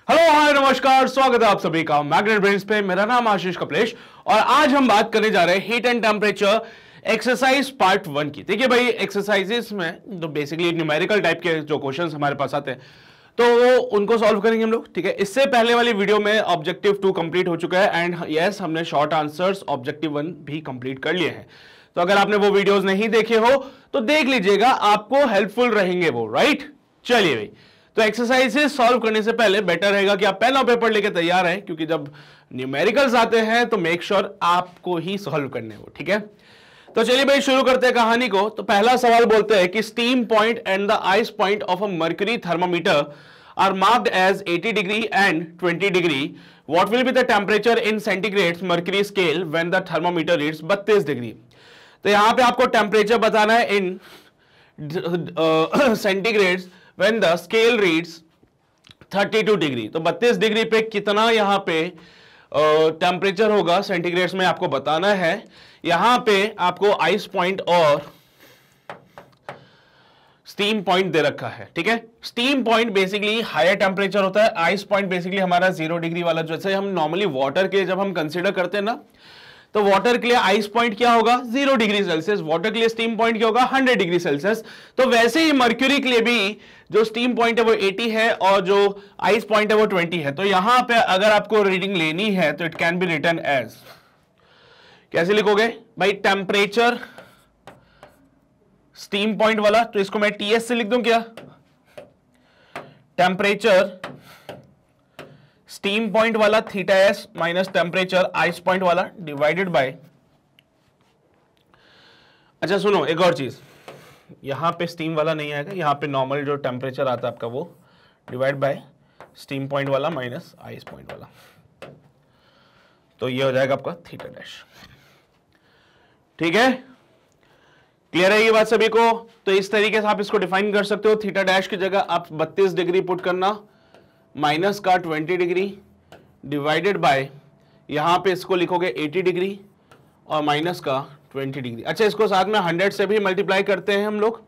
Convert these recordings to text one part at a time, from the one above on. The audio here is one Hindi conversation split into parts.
हेलो हाय नमस्कार, स्वागत है आप सभी का मैग्नेट ब्रेन्स पे। मेरा नाम आशीष कपलेश और आज हम बात करने जा रहे हैं heat and temperature exercise part 1 की। देखिए भाई, एक्सरसाइजेस में तो बेसिकली न्यूमेरिकल टाइप के जो क्वेश्चंस हमारे पास आते हैं तो वो उनको सॉल्व करेंगे हम लोग। ठीक है, इससे पहले वाली वीडियो में ऑब्जेक्टिव 2 कंप्लीट हो चुका है एंड यस, हमने शॉर्ट आंसर्स ऑब्जेक्टिव 1 भी कंप्लीट कर लिए हैं। तो अगर आपने वो वीडियोस नहीं देखे हो तो देख लीजिएगा, आपको हेल्पफुल रहेंगे वो, राइट। चलिए भाई, तो एक्सरसाइजेस सॉल्व करने से पहले बेटर रहेगा कि आप पेन और पेपर लेके तैयार हैं, क्योंकि जब न्यूमेरिकल्स आते हैं तो मेक श्योर आपको ही सॉल्व करने हो। ठीक है, तो चलिए भाई शुरू करते हैं कहानी को। तो पहला सवाल बोलते हैं कि steam point and the ice point of a mercury thermometer are marked as 80 degree and 20 degree. What will be the temperature in centigrades mercury scale when the thermometer reads 32 degree. तो यहां पे आपको टेम्परेचर बताना है in centigrades when the scale reads 32 degree. तो 32 डिग्री पे कितना यहां पे टेम्परेचर होगा सेंटीग्रेड्स में आपको बताना है। यहां पे आपको आइस पॉइंट और स्टीम पॉइंट दे रखा है। ठीक है, steam point basically higher temperature होता है, आइस पॉइंट बेसिकली हमारा 0 डिग्री वाला, जैसे हम नॉर्मली वाटर के जब हम कंसिडर करते हैं ना, तो वाटर के लिए आइस पॉइंट क्या होगा 0 डिग्री सेल्सियस, वाटर के लिए स्टीम पॉइंट क्या होगा 100 डिग्री सेल्सियस। तो वैसे ही मर्क्यूरी के लिए भी जो स्टीम पॉइंट है वो 80 है और जो आइस पॉइंट है वो 20 है। तो यहां पे अगर आपको रीडिंग लेनी है तो it can be written as, कैसे लिखोगे भाई, टेम्परेचर स्टीम पॉइंट वाला, तो इसको मैं टीएस से लिख दूं क्या, टेम्परेचर स्टीम पॉइंट वाला theta S minus temperature ice point वाला डिवाइडेड बाय, अच्छा सुनो एक और चीज, यहां पे स्टीम वाला नहीं आएगा, यहां पे नॉर्मल जो टेम्परेचर आता है आपका वो डिवाइड बाय स्टीम पॉइंट वाला माइनस आइस पॉइंट वाला, तो ये हो जाएगा आपका थीटा डैश। ठीक है, क्लियर है ये बात सभी को। तो इस तरीके से आप इसको डिफाइन कर सकते हो, थीटा डैश की जगह आप 32 डिग्री पुट करना, माइनस का 20 डिग्री डिवाइडेड बाय, यहां पे इसको लिखोगे 80 डिग्री और माइनस का 20 डिग्री। अच्छा, इसको साथ में 100 से भी मल्टीप्लाई करते हैं हम लोग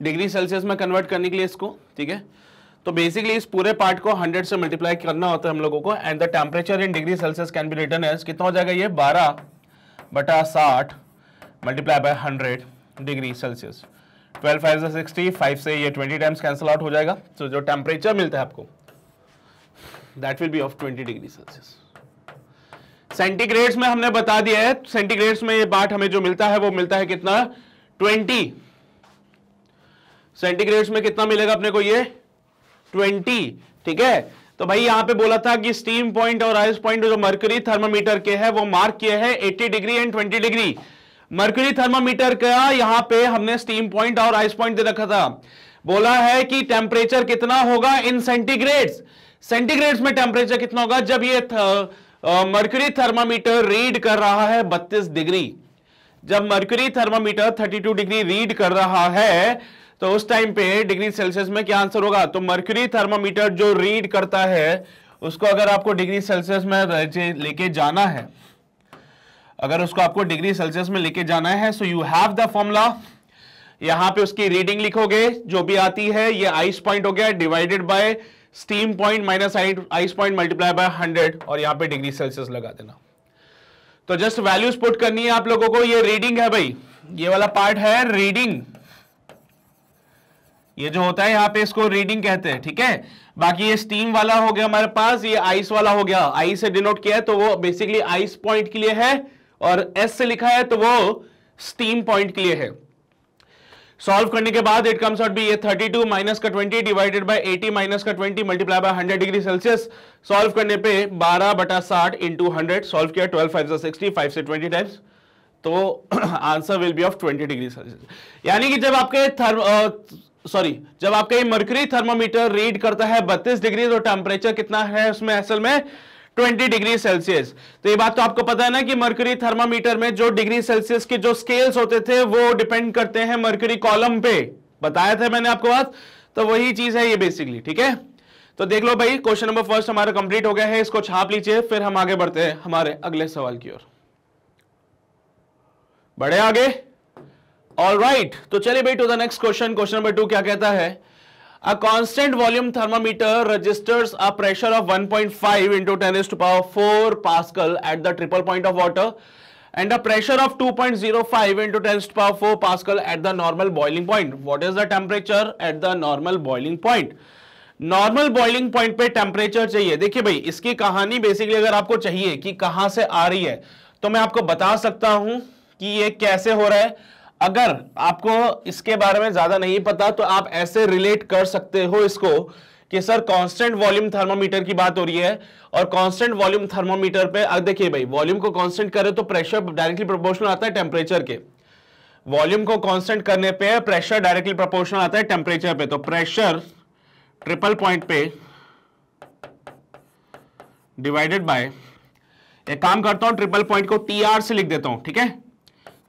डिग्री सेल्सियस में कन्वर्ट करने के लिए इसको। ठीक है, तो बेसिकली इस पूरे पार्ट को 100 से मल्टीप्लाई करना होता है हम लोगों को and the temperature in degree Celsius can be written as, कितना हो जाएगा ये 12/60 मल्टीप्लाई बाय 100 डिग्री सेल्सियस। 12 5 से 60, 5 से ये 20 टाइम्स कैंसिल आउट हो जाएगा। तो जो टेम्परेचर मिलता है आपको that will be of 20 degree Celsius. Centigrades में हमने बता दिया है, सेंटीग्रेड्स में ये बात हमें जो मिलता है वो मिलता है कितना 20, सेंटीग्रेड्स में कितना मिलेगा अपने को ये 20। ठीक है, तो भाई यहां पे बोला था कि स्टीम पॉइंट और आइस पॉइंट जो मर्क्यूरी थर्मामीटर के है वो मार्क किए हैं 80 degree and 20 degree. Mercury thermometer का यहां पे हमने स्टीम पॉइंट और आइस पॉइंट दे रखा था, बोला है कि टेम्परेचर कितना होगा इन सेंटीग्रेड्स, सेंटीग्रेड्स में टेम्परेचर कितना होगा जब ये मर्क्यूरी थर्मामीटर रीड कर रहा है 32 डिग्री। जब मर्क्यूरी थर्मामीटर 32 डिग्री रीड कर रहा है तो उस टाइम पे डिग्री सेल्सियस में क्या आंसर होगा। तो मर्क्यूरी थर्मामीटर जो रीड करता है उसको अगर आपको डिग्री सेल्सियस में लेके जाना है, अगर उसको आपको डिग्री सेल्सियस में लेके जाना है, so you have the formula, यहां पे उसकी रीडिंग लिखोगे जो भी आती है, ये आइस पॉइंट हो गया divided by steam point minus ice point multiply by 100 और यहां पे डिग्री सेल्सियस लगा देना। तो जस्ट वैल्यूज पुट करनी है आप लोगों को। ये रीडिंग है भाई, ये वाला पार्ट है रीडिंग, ये जो होता है यहां पे इसको रीडिंग कहते हैं। ठीक है, बाकी ये स्टीम वाला हो गया हमारे पास, ये आइस वाला हो गया, आइस से डिनोट किया है तो वो बेसिकली आइस पॉइंट के लिए है और एस से लिखा है तो वो स्टीम पॉइंट के लिए है। सॉल्व करने के बाद इट कम्स आउट बी ये 32 माइनस का 20 डिवाइडेड बाय 80 माइनस का 20 multiply by 100 degree Celsius. Solve करने पे 12/60 इंटू 100, सॉल्व किया 12 5 से 60, 5 से 20 टाइम्स, तो answer will be of 20 degree Celsius. यानी कि जब आपके जब आपका ये मर्क्यूरी थर्मामीटर रीड करता है 32 डिग्री तो टेम्परेचर कितना है उसमें असल में 20 डिग्री सेल्सियस। तो ये बात तो आपको पता है ना कि मर्क्यूरी थर्मामीटर में जो डिग्री सेल्सियस के जो स्केल्स होते थे वो डिपेंड करते हैं मर्क्यूरी कॉलम पे, बताया था मैंने आपको बात, तो वही चीज है ये बेसिकली। ठीक है, तो देख लो भाई, क्वेश्चन नंबर फर्स्ट हमारा कंप्लीट हो गया है, इसको छाप लीजिए, फिर हम आगे बढ़ते हैं हमारे अगले सवाल की ओर। बढ़े आगे, ऑल राइट। तो चलिए भाई to the next question. Question number 2 क्या कहता है, A constant volume thermometer registers a pressure of 1.5 into 10 raised to power 4 Pascal at the triple point of water and a pressure of 2.05 into 10 raised to power 4 Pascal at the normal boiling point. What is the temperature at the normal boiling point? Normal boiling point पे टेम्परेचर चाहिए. देखिए भाई, इसकी कहानी बेसिकली अगर आपको चाहिए कि कहां से आ रही है तो मैं आपको बता सकता हूं कि ये कैसे हो रहा है. अगर आपको इसके बारे में ज्यादा नहीं पता तो आप ऐसे रिलेट कर सकते हो इसको कि सर कांस्टेंट वॉल्यूम थर्मोमीटर की बात हो रही है और कांस्टेंट वॉल्यूम थर्मोमीटर पे देखिए भाई, वॉल्यूम को कांस्टेंट करे तो प्रेशर डायरेक्टली प्रोपोर्शनल आता है टेम्परेचर के. वॉल्यूम को कांस्टेंट करने पे प्रेशर डायरेक्टली प्रोपोर्शनल आता है टेम्परेचर पे. तो प्रेशर ट्रिपल पॉइंट पे डिवाइडेड बाय, एक काम करता हूं, ट्रिपल पॉइंट को टीआर से लिख देता हूं. ठीक है,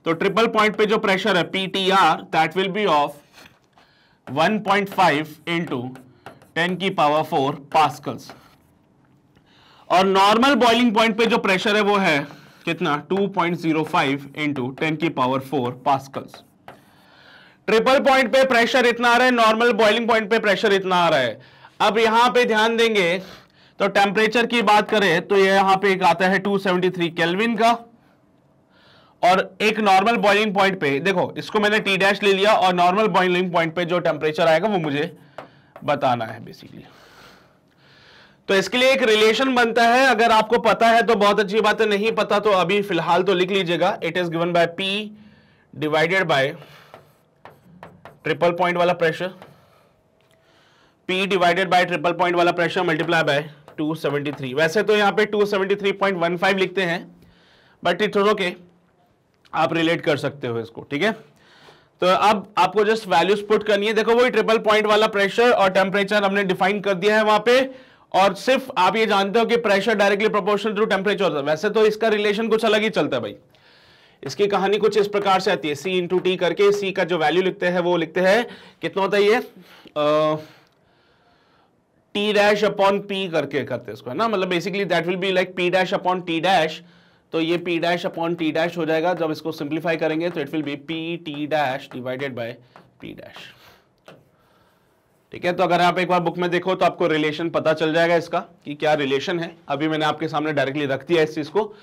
तो ट्रिपल पॉइंट पे जो प्रेशर है PTR, that will be of 1.5 into 10 की पावर 4 पास्कल्स. और नॉर्मल बॉइलिंग पॉइंट पे जो प्रेशर है वो है कितना, 2.05 इंटू 10 की पावर 4 पास्कल्स. ट्रिपल पॉइंट पे प्रेशर इतना आ रहा है, नॉर्मल बॉइलिंग पॉइंट पे प्रेशर इतना आ रहा है. अब यहां पे ध्यान देंगे तो टेम्परेचर की बात करें तो ये यहां पे एक आता है 273 केल्विन का, और एक नॉर्मल बॉइलिंग पॉइंट पे देखो, इसको मैंने टी डैश ले लिया और नॉर्मल बॉइलिंग पॉइंट पे जो टेम्परेचर आएगा वो मुझे बताना है बेसिकली. तो इसके लिए एक रिलेशन बनता है, अगर आपको पता है तो बहुत अच्छी बात है, नहीं पता तो अभी फिलहाल तो लिख लीजिएगा. It is given by P divided by triple point वाला pressure, P divided by triple point वाला प्रेशर मल्टीप्लाई बाय 273. वैसे तो यहां पे 273.15 लिखते हैं, बट इट्स ओके, आप रिलेट कर सकते हो इसको. ठीक है, तो अब आपको जस्ट वैल्यूज पुट करनी है. देखो वही ट्रिपल पॉइंट वाला प्रेशर और टेम्परेचर हमने डिफाइन कर दिया है वहां पे, और सिर्फ आप ये जानते हो कि pressure directly proportional to temperature होता है. वैसे तो इसका रिलेशन कुछ अलग ही चलता है भाई. इसकी कहानी कुछ इस प्रकार से आती है, C इंटू टी करके. C का जो वैल्यू लिखते हैं वो लिखते हैं कितना होता है ये, T डैश अपॉन P करके करते हैं इसको, है ना. मतलब basically that will be like P dash upon T dash. तो ये P dash upon T dash हो जाएगा. जब इसको सिंप्लीफाई करेंगे तो it will B P T dash divided by P dash. ठीक है, तो अगर आप एक बार बुक में देखो तो आपको रिलेशन पता चल जाएगा इसका कि क्या रिलेशन है. अभी मैंने आपके सामने डायरेक्टली रख दिया इस चीज को.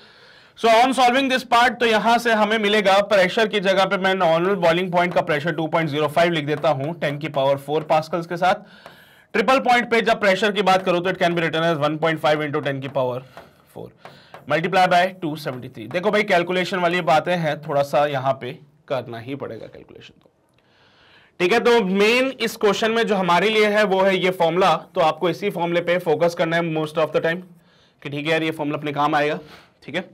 So on solving this part, तो यहां से हमें मिलेगा प्रेशर की जगह पे मैं नॉर्मल बॉइलिंग पॉइंट का प्रेशर 2.05 लिख देता हूं 10 की पावर 4 पास्कल्स के साथ. ट्रिपल पॉइंट पे जब प्रेशर की बात करूं तो it can be written as 1.5 into 10 की पावर 4 मल्टीप्लाई बाय 273. देखो भाई, कैलकुलेशन वाली बातें हैं, थोड़ा सा यहां पे करना ही पड़ेगा कैलकुलेशन. तो ठीक है, तो मेन इस क्वेश्चन में जो हमारे लिए है वो है ये फॉर्मूला. तो आपको इसी फॉर्मूले पे फोकस करना है मोस्ट ऑफ द टाइम कि ठीक है यार, ये फॉर्मूला अपने काम आएगा. ठीक है,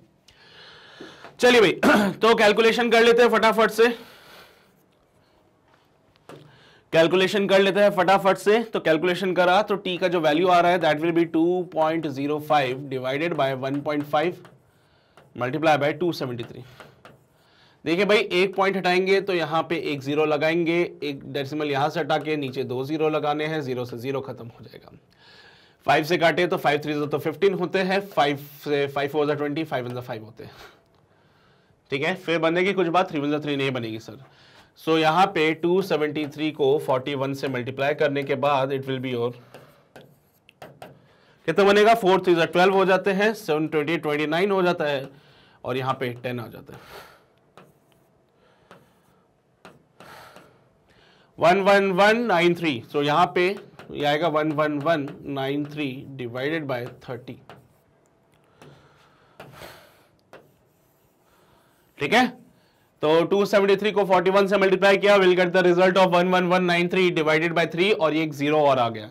चलिए भाई, तो कैलकुलेशन कर लेते हैं फटाफट से. कैलकुलेशन कर लेते हैं फटाफट से. तो कैलकुलेशन करा तो टी का जो वैल्यू आ रहा है that will B 2.05 divided by 1.5 multiply by 273. देखिए भाई, एक पॉइंट हटाएंगे तो यहां पे एक जीरो लगाएंगे, एक डेसिमल यहां से हटा के नीचे 2 जीरो लगाने हैं, जीरो से जीरो खत्म हो जाएगा. 5 से काटे तो 5 3 तो 15 होते हैं, 5 से 5 4 जा 20, 5 1 जा 5 होते हैं. ठीक है, फिर बनेगी कुछ बात, 3 1 जा 3 नहीं बनेगी सर. सो यहां पे 273 को 41 से मल्टीप्लाई करने के बाद इट विल बी और कितना बनेगा, 4 3 जा 12 हो जाते हैं, 7 20 29 हो जाता है, और यहां पे 10 आ जाता है. 11193. सो यहां पे ये आएगा 11193 डिवाइडेड बाय 30. ठीक है, तो 273 को 41 से मल्टीप्लाई किया, will get the result of 11193 divided by 3, और ये एक जीरो और आ गया.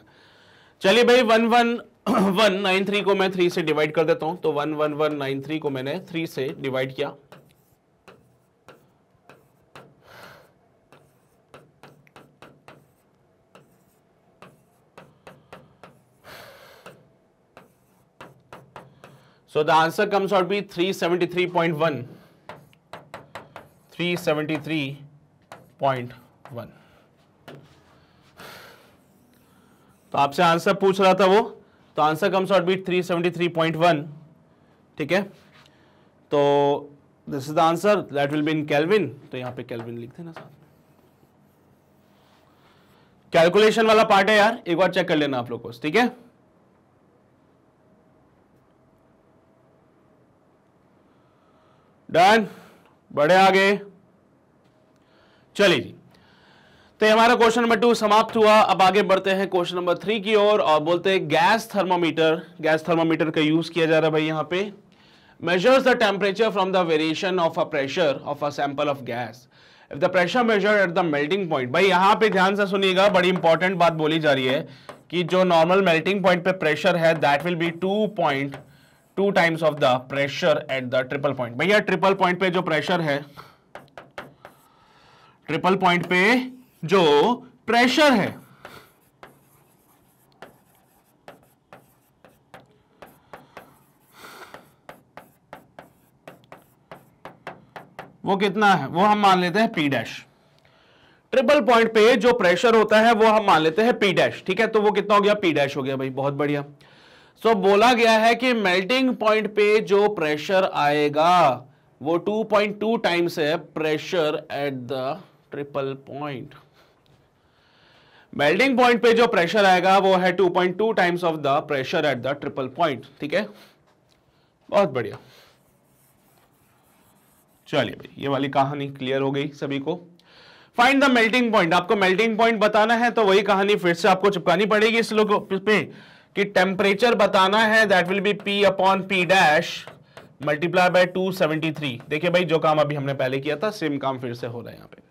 चलिए भाई, 11193 को मैं 3 से डिवाइड कर देता हूं. तो 11193 को मैंने 3 से डिवाइड किया. So the answer comes out to be 373.1. 373.1. तो आपसे आंसर पूछ रहा था वो, तो आंसर कम्स आउट बी 373.1. ठीक है, तो this is the answer, that will be in kelvin. तो यहां पे केल्विन लिख देना साथ. कैलकुलेशन वाला पार्ट है यार, एक बार चेक कर लेना आप लोग को, ठीक है। डन, बढ़े आगे, चलिए जी। तो हमारा क्वेश्चन नंबर 2 समाप्त हुआ। अब आगे बढ़ते हैं क्वेश्चन नंबर 3 की ओर और बोलते हैं गैस थर्मोमीटर का यूज किया जा रहा है भाई यहाँ पे। measures the temperature from the variation of a pressure of a sample of gas if the pressure measured at the melting point। भाई यहाँ पे ध्यान से सुनिएगा, बड़ी इंपॉर्टेंट बात बोली जा रही है कि जो नॉर्मल मेल्टिंग पॉइंट पे प्रेशर है that will B 2.2 times of the pressure at the triple point. भैया ट्रिपल पॉइंट पे जो प्रेशर है, ट्रिपल पॉइंट पे जो प्रेशर है वो कितना है, वो हम मान लेते हैं P डैश। ट्रिपल पॉइंट पे जो प्रेशर होता है वो हम मान लेते हैं P डैश, ठीक है। तो वो कितना हो गया, P डैश हो गया भाई, बहुत बढ़िया। सो बोला गया है कि मेल्टिंग पॉइंट पे जो प्रेशर आएगा वो 2.2 टाइम्स है pressure at the triple point. Melting point पे जो प्रेशर आएगा वो है 2.2 times of the pressure at the triple point, ठीक है, बहुत बढ़िया। चलिए भाई, ये वाली कहानी क्लियर हो गई सभी को। फाइंड द मेल्टिंग पॉइंट, आपको मेल्टिंग पॉइंट बताना है तो वही कहानी फिर से आपको चिपकानी पड़ेगी इस लोग पे कि टेम्परेचर बताना है, that will B P upon P dash multiply by 273। देखिए भाई, जो काम अभी हमने पहले किया था सेम काम फिर से हो रहा है यहाँ पे।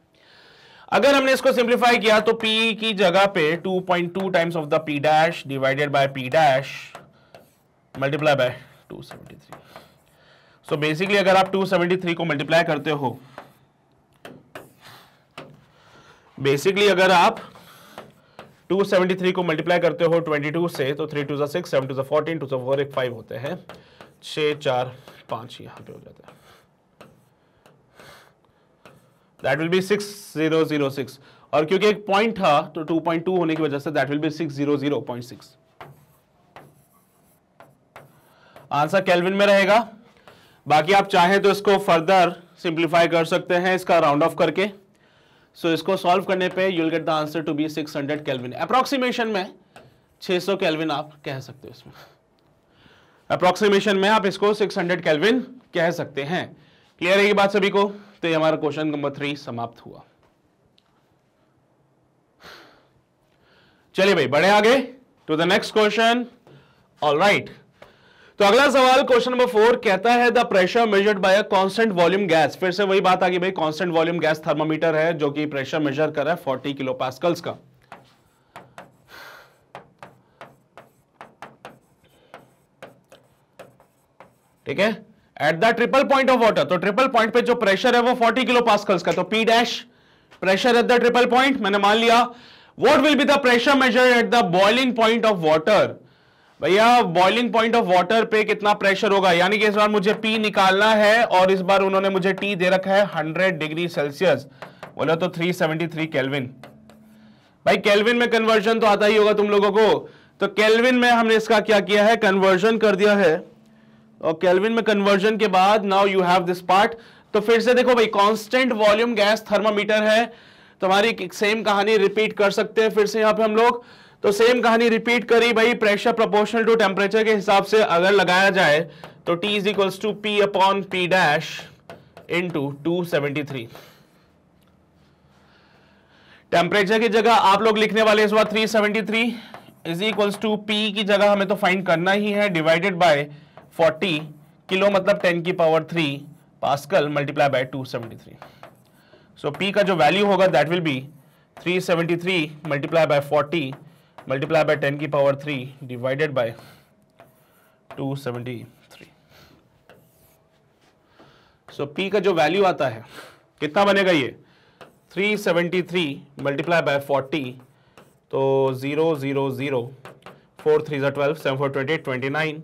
अगर हमने इसको सिंप्लीफाई किया तो P की जगह पे 2.2 times of the P dash divided by P dash multiply by 273। So basically अगर आप 273 को मल्टीप्लाई करते हो, बेसिकली अगर आप 273 को मल्टीप्लाई करते हो 22 से तो 3 2 6, 7 2 14, 2 4 1 5 होते हैं, 6 4 5 यहां पे हो जाता है, दैट विल बी 6006। और क्योंकि एक पॉइंट था तो 2.2 होने की वजह say that will B 600.6। Answer kelvin में रहेगा। बाकी आप चाहें तो इसको फर्दर सिंप्लीफाई कर सकते हैं इसका राउंड ऑफ करके। सो इसको सॉल्व करने पे you will get the answer to be 600 kelvin. Approximation में 600 केल्विन आप कह सकते हो, इसमें अप्रोक्सीमेशन में आप इसको 600 केल्विन कह सकते हैं। क्लियर है ये बात सभी को? तो ये हमारा क्वेश्चन नंबर 3 समाप्त हुआ। चलिए भाई, बढ़े आगे to the next question. Alright, तो अगला सवाल क्वेश्चन नंबर 4 कहता है the pressure measured by a constant volume gas. फिर से वही बात आ गई भाई, कांस्टेंट वॉल्यूम गैस थर्मोमीटर है जो कि प्रेशर मेजर कर रहा है 40 किलो पास्कल्स का। ठीक है, at the triple point of water. तो ट्रिपल पॉइंट पे जो प्रेशर है वो 40 किलो पास्कल्स का। तो P dash pressure at the triple point मैंने मान लिया। What will be the pressure measure at the boiling point of water. भैया बॉइलिंग पॉइंट ऑफ वाटर पे कितना प्रेशर होगा, यानी कि इस बार मुझे P निकालना है और इस बार उन्होंने मुझे T दे रखा है 100 डिग्री सेल्सियस, बोला तो 373 केल्विन। भाई केल्विन में कन्वर्जन तो आता ही होगा तुम लोगों को, तो केल्विन में हमने इसका क्या किया है, कन्वर्जन कर दिया है। और केल्विन में कन्वर्जन के बाद now you have this part. तो फिर से देखो भाई, कांस्टेंट वॉल्यूम गैस थर्मामीटर है, तुम्हारी सेम कहानी रिपीट कर सकते हैं फिर से यहाँ पे हम लोग। तो सेम कहानी रिपीट करी भाई, प्रेशर प्रोपोर्शनल टू टेम्परेचर के हिसाब से अगर लगाया जाए तो T is equals to P upon P dash into 273। Temperature की जगह आप लोग लिखने वाले इस बार 373 इज इक्वल्स टू P की जगह हमें तो फाइंड करना ही है, डिवाइडेड बाय 40 किलो मतलब 10 की power 3 pascal multiply by 273। So P का जो वैल्यू होगा that will B 373 multiply by 40 multiply by 10 की power 3 divided by 273। So P का जो वैल्यू आता है कितना बनेगा, ये 373 मल्टीप्लाई बाय 40, तो 0 0 0 4 3 12 7 4 28 29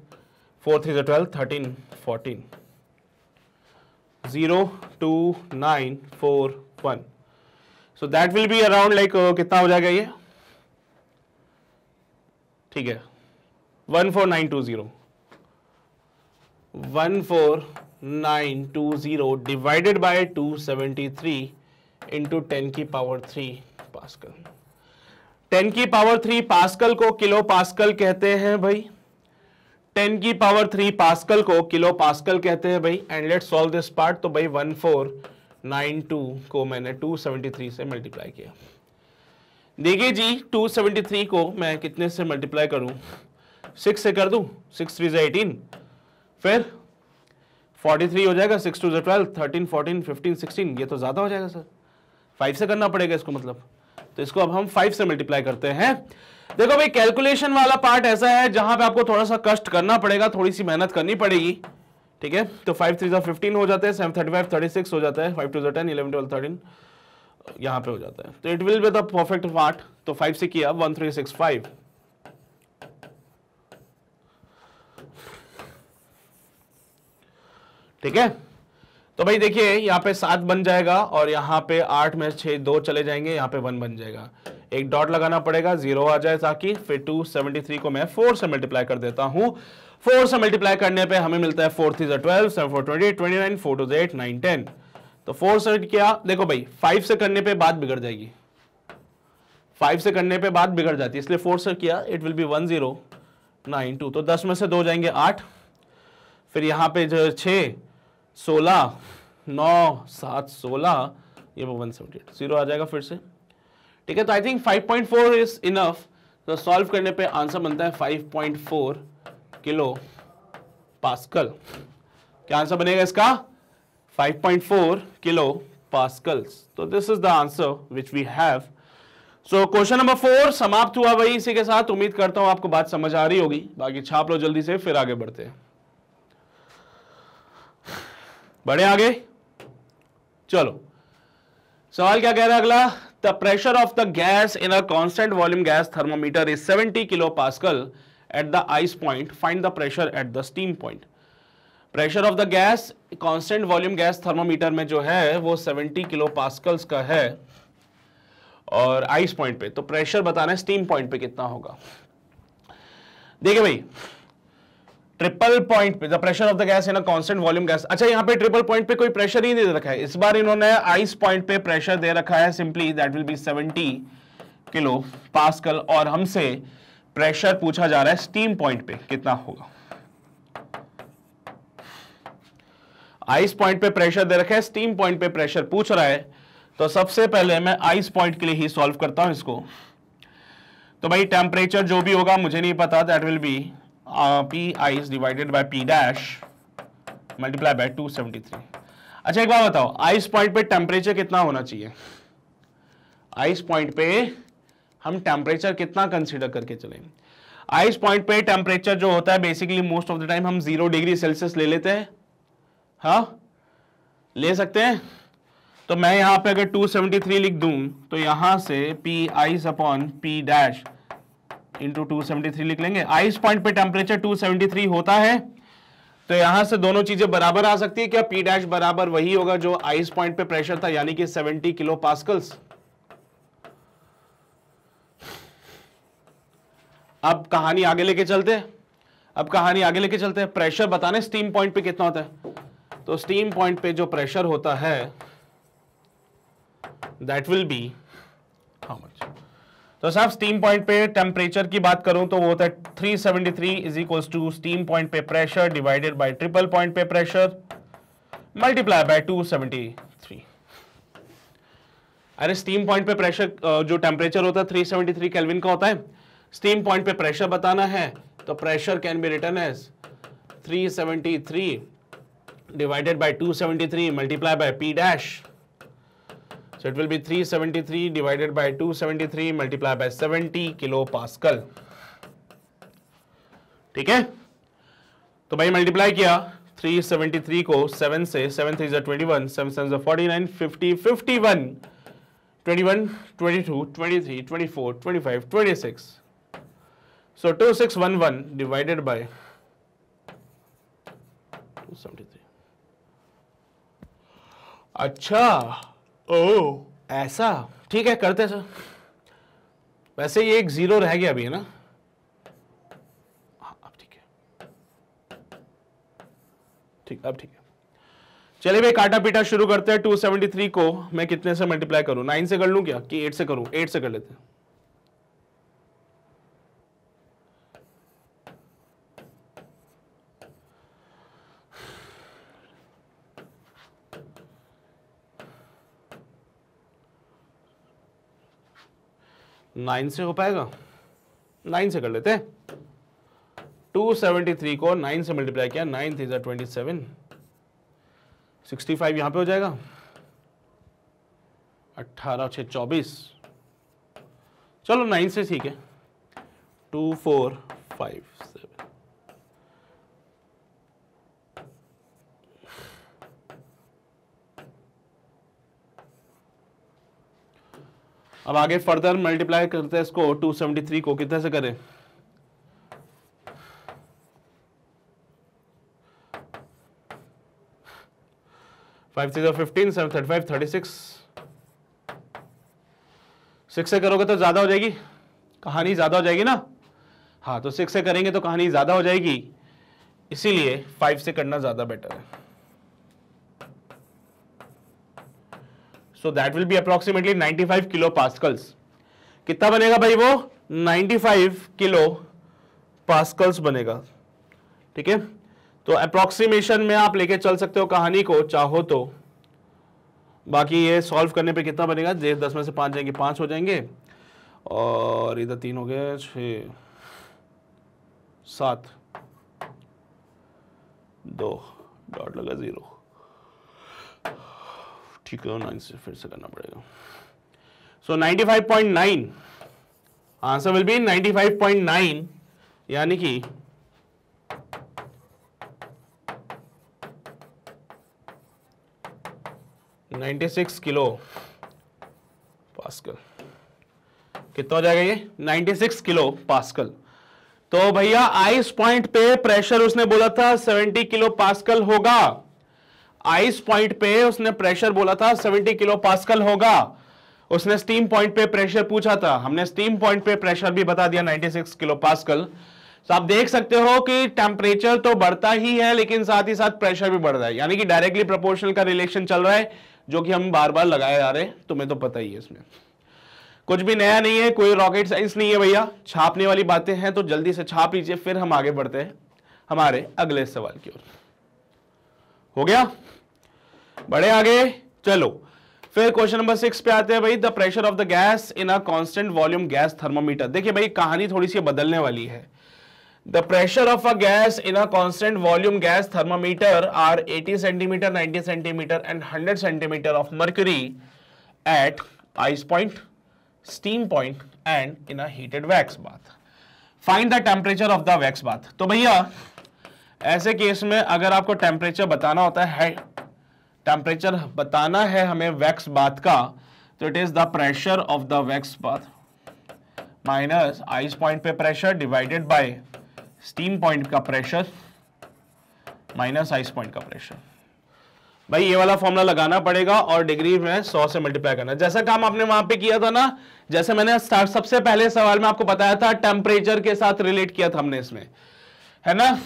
4 3 12 13 14 0 2 9 4 1। सो that will be around like कितना हो जाएगा ये, ठीक है 14920 14920 डिवाइडेड बाय 273 इंटू 10 की पावर 3 पास्कल। 10 की पावर 3 पास्कल को किलो पास्कल कहते हैं भाई, 10 की पावर 3 पास्कल को किलो पास्कल कहते हैं भाई। And let's solve this part. तो भाई 1492 को मैंने 273 से मल्टीप्लाई किया। देखिए जी 273 को मैं कितने से मल्टीप्लाई करूं, 6 से कर दूं, 6 3 18, फिर 43 हो जाएगा, 6 2 12, 13 14 15 16, ये तो ज्यादा हो जाएगा सर, 5 से करना पड़ेगा इसको मतलब। तो इसको अब हम 5 से मल्टीप्लाई करते हैं। देखो भाई कैलकुलेशन वाला पार्ट ऐसा है जहां पे आपको थोड़ा सा कष्ट करना पड़ेगा, थोड़ी सी मेहनत करनी पड़ेगी, ठीक है। तो 5 3 15 हो जाते हैं, 7 35 36 हो जाता है, 5 2 10 11 12 13 यहां पे हो जाता है। तो it will be the perfect part. तो 5 से किया 1365, ठीक है। तो भाई देखिए यहाँ पे 7 बन जाएगा और यहाँ पे 8 में 6 2 चले जाएंगे, यहाँ पे 1 बन जाएगा, एक डॉट लगाना पड़ेगा, 0 आ जाए ताकि। फिर 273 को मैं 4 से मल्टीप्लाई कर देता हूं। 4 से मल्टीप्लाई करने पे हमें मिलता है 4 3 12, 7 4 20, 29, 4 2 8 9 10। तो 4 से क्या, देखो भाई 5 से करने पे बात बिगड़ जाएगी, 5 से करने पे बात बिगड़ जाती है, इसलिए 4 से किया, इट विल बी 1092। तो 10 में से 2 जाएंगे 8, फिर यहाँ पे जो 6 16 9 7 16, ये 178, 0 आ जाएगा फिर से, ठीक है। तो आई थिंक 5.4 इज इनफ। तो सॉल्व करने पे आंसर बनता है 5.4 किलो पास्कल। क्या आंसर बनेगा इसका, 5.4 किलो पास्कल्स। तो this is the answer which we have. So question number 4 समाप्त हुआ भाई इसी के साथ। उम्मीद करता हूं आपको बात समझ आ रही होगी, बाकी छाप लो जल्दी से, फिर आगे बढ़ते हैं। बढ़े आगे, चलो सवाल क्या कह रहा है अगला। The pressure of the gas in a constant volume gas thermometer is 70 kilo pascal at the ice point, find the pressure at the steam point. Pressure of the gas constant volume gas thermometer में जो है वो 70 किलो पास्कल्स का है और आइस पॉइंट पे। तो प्रेशर बताना है स्टीम पॉइंट पे कितना होगा। देखिए भाई ट्रिपल पॉइंट पे the pressure of the gas in a constant volume gas. अच्छा यहाँ पे ट्रिपल पॉइंट पे कोई प्रेशर ही नहीं दे रखा है, इस बार इन्होंने आइस पॉइंट पे प्रेशर दे रखा है simply, that will B 70 kilo pascal, और हमसे प्रेशर पूछा जा रहा है स्टीम पॉइंट पे कितना होगा। आइस पॉइंट पे प्रेशर दे रखा है, स्टीम पॉइंट पे प्रेशर पूछ रहा है। तो सबसे पहले मैं आइस पॉइंट के लिए ही सॉल्व करता हूं इसको। तो भाई टेम्परेचर जो भी होगा मुझे नहीं पता, that will B P ice divided by P dash multiply by 273। अच्छा एक बात बताओ, आइस पॉइंट पे टेम्परेचर कितना होना चाहिए, आइस पॉइंट पे हम टेम्परेचर कितना कंसीडर करके चलें। आइस पॉइंट पे टेम्परेचर जो होता है basically most of the time हम 0 डिग्री सेल्सियस ले लेते हैं, हाँ ले सकते हैं। तो मैं यहां पे अगर 273 लिख दूं तो यहां से P ice upon P dash into 273 लिख लेंगे। आइस पॉइंट पे टेम्परेचर 273 होता है, तो यहां से दोनों चीजें बराबर आ सकती है क्या, P डैश बराबर वही होगा जो आइस पॉइंट पे प्रेशर था, यानी कि 70 किलो पास्कल्स। अब कहानी आगे लेके चलते हैं, प्रेशर बताने स्टीम पॉइंट पे कितना होता है। तो स्टीम पॉइंट पे जो प्रेशर होता है that will B how much. तो साहब स्टीम पॉइंट पे टेम्परेचर की बात करूं तो वो होता है 373 is equals to steam point पे pressure divided by triple point पे प्रेशर मल्टीप्लाई बाय 273। अरे स्टीम पॉइंट पे प्रेशर जो टेम्परेचर होता है 373 केल्विन का होता है, स्टीम पॉइंट पे प्रेशर बताना है तो pressure can be written as 373 divided by 273 multiply by P dash. So it will be 373 divided by 273 multiplied by 70 kilo pascal, ठीक है। तो भाई मल्टीप्लाई किया 373 को 7 से, 7 3 21, 7 7 49, 50 51, 21 22 23 24 25 26। So 2611 divided by 273। अच्छा ओ ऐसा, ठीक है करते सर। वैसे ये एक 0 रह गया अभी है ना, हाँ अब ठीक है, ठीक अब ठीक है। चलिए भाई काटा पीटा शुरू करते हैं। 273 को मैं कितने से मल्टीप्लाई करूं, 9 से कर लूं क्या कि 8 से करूं, 8 से कर लेते हैं। 9 से हो पाएगा? 9 से कर लेते हैं। 273 को 9 से मल्टीप्लाई किया, 9 3 जा 27, 65 यहां पे हो जाएगा, 18 6 24, चलो 9 से ठीक है, 2 4 5 7। अब आगे फर्दर मल्टीप्लाई करते हैं इसको, 273 को कितने से करें? 5 3 15, 7 35 36। 6 से करोगे तो ज्यादा हो जाएगी, कहानी ज्यादा हो जाएगी ना। हाँ, तो 6 से करेंगे तो कहानी ज्यादा हो जाएगी, इसीलिए 5 से करना ज्यादा बेटर है। So that will be approximately 95 kilo pascals. कितना बनेगा भाई वो? 95 किलो पास्कल्स बनेगा। ठीक है, तो अप्रोक्सीमेशन में आप लेके चल सकते हो कहानी को चाहो तो। बाकी ये सॉल्व करने पे कितना बनेगा? 10 में से 5 जाएंगे, 5 हो जाएंगे, और इधर 3 हो गए, 6 7, 2 डॉट लगा 0। ठीक है, 9 से फिर से करना पड़ेगा। सो 95.9 आंसर विल बी 95.9, यानी कि 96 किलो पास्कल। कितना हो जाएगा ये? 96 किलो पास्कल। तो भैया आइस पॉइंट पे प्रेशर उसने बोला था 70 किलो पास्कल होगा। आइस पॉइंट पे उसने प्रेशर बोला था 70 किलो पास्कल होगा। उसने स्टीम पॉइंट पे प्रेशर पूछा था, हमने स्टीम पॉइंट पे प्रेशर भी बता दिया 96 किलो पास्कल। तो आप देख सकते हो कि टेम्परेचर तो बढ़ता ही है, लेकिन साथ ही साथ प्रेशर भी बढ़ रहा है, यानी कि डायरेक्टली प्रोपोर्शनल का रिलेशन चल रहा है, जो कि हम बार बार लगाए जा रहे हैं। तुम्हें तो पता ही है, इसमें कुछ भी नया नहीं है, कोई रॉकेट साइंस नहीं है भैया। छापने वाली बातें हैं तो जल्दी से छाप लीजिए, फिर हम आगे बढ़ते हैं हमारे अगले सवाल की ओर। हो गया, बढ़े आगे, चलो फिर क्वेश्चन नंबर 6 पे आते हैं भाई। The pressure of the gas in a constant volume gas thermometer. देखिए भाई, कहानी थोड़ी सी बदलने वाली है। The pressure of a gas in a constant volume gas thermometer are 80 centimetre, 90 centimetre and 100 centimetre of mercury at ice point, steam point and in a heated wax bath. Find the temperature of the wax bath. तो भैया ऐसे केस में अगर आपको टेम्परेचर बताना होता है, टेम्परेचर बताना है हमें वैक्स बाथ का, तो it is the pressure of the wax bath minus ice point पे pressure divided by steam point का प्रेशर माइनस आइस पॉइंट का प्रेशर। भाई ये वाला फॉर्मूला लगाना पड़ेगा और डिग्री में 100 से मल्टीप्लाई करना। जैसा काम आपने वहां पे किया था ना, जैसे मैंने सबसे पहले सवाल में आपको बताया था, टेम्परेचर के साथ रिलेट किया था हमने इसमें, है ना,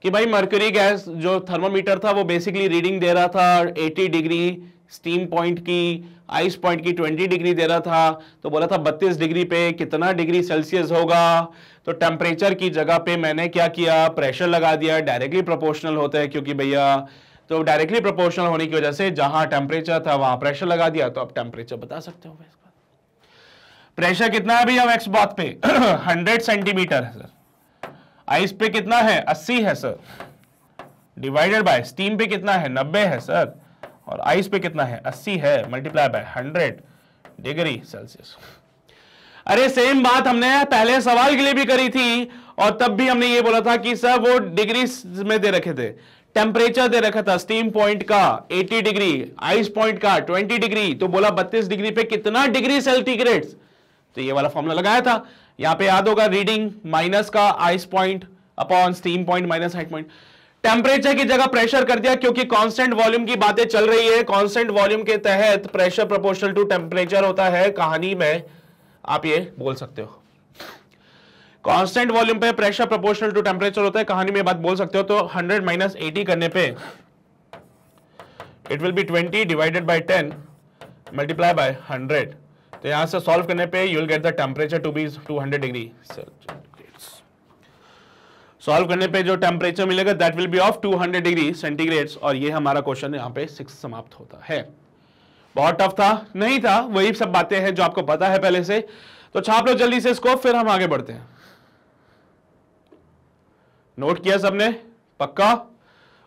कि भाई मर्क्यूरी गैस जो थर्मोमीटर था वो बेसिकली रीडिंग दे रहा था 80 डिग्री, स्टीम पॉइंट की, आइस पॉइंट की 20 डिग्री दे रहा था। तो बोला था 32 डिग्री पे कितना डिग्री सेल्सियस होगा, तो टेम्परेचर की जगह पे मैंने क्या किया, प्रेशर लगा दिया। डायरेक्टली प्रोपोर्शनल होता है क्योंकि भैया, तो डायरेक्टली प्रोपोर्शनल होने की वजह से जहां टेम्परेचर था वहां प्रेशर लगा दिया। तो आप टेम्परेचर बता सकते हो। प्रेशर कितना है भैया वैक्स बाथ पे? 100 सेंटीमीटर है सर। आइस पे कितना है? 80 है सर, डिवाइडेड बाय स्टीम पे कितना है? 90 है सर, और आइस पे कितना है? 80 है, मल्टीप्लाई बाय 100 डिग्री सेल्सियस। अरे सेम बात हमने पहले सवाल के लिए भी करी थी, और तब भी हमने ये बोला था कि सर वो डिग्री में दे रखे थे, टेम्परेचर दे रखा था स्टीम पॉइंट का 80 डिग्री, आइस पॉइंट का 20 डिग्री, तो बोला 32 डिग्री पे कितना डिग्री सेंटीग्रेड। तो ये वाला फॉर्मूला लगाया था। यहां पे याद होगा, रीडिंग माइनस का ice point upon steam point minus height point. Temperature की जगह प्रेशर कर दिया क्योंकि कांस्टेंट वॉल्यूम की बातें चल रही है। कांस्टेंट वॉल्यूम के तहत प्रेशर प्रोपोर्शनल टू टेम्परेचर होता है। कहानी में आप ये बोल सकते हो, कांस्टेंट वॉल्यूम पे प्रेशर प्रोपोर्शनल टू टेम्परेचर होता है, कहानी में बात बोल सकते हो। तो 100 माइनस 80 करने पे it will be 20 divided by 10 multiply by 100। तो यहां से सॉल्व करने पे you will get the temperature to be 200 degree centigrade. Solve करने पे जो टेम्परेचर मिलेगा that will be of 200 degree centigrade. और ये हमारा क्वेश्चन यहां पे 6 समाप्त होता है। बहुत टफ था? नहीं था, वही सब बातें हैं जो आपको पता है पहले से। तो छाप लो जल्दी से इसको, फिर हम आगे बढ़ते हैं। नोट किया सबने? पक्का?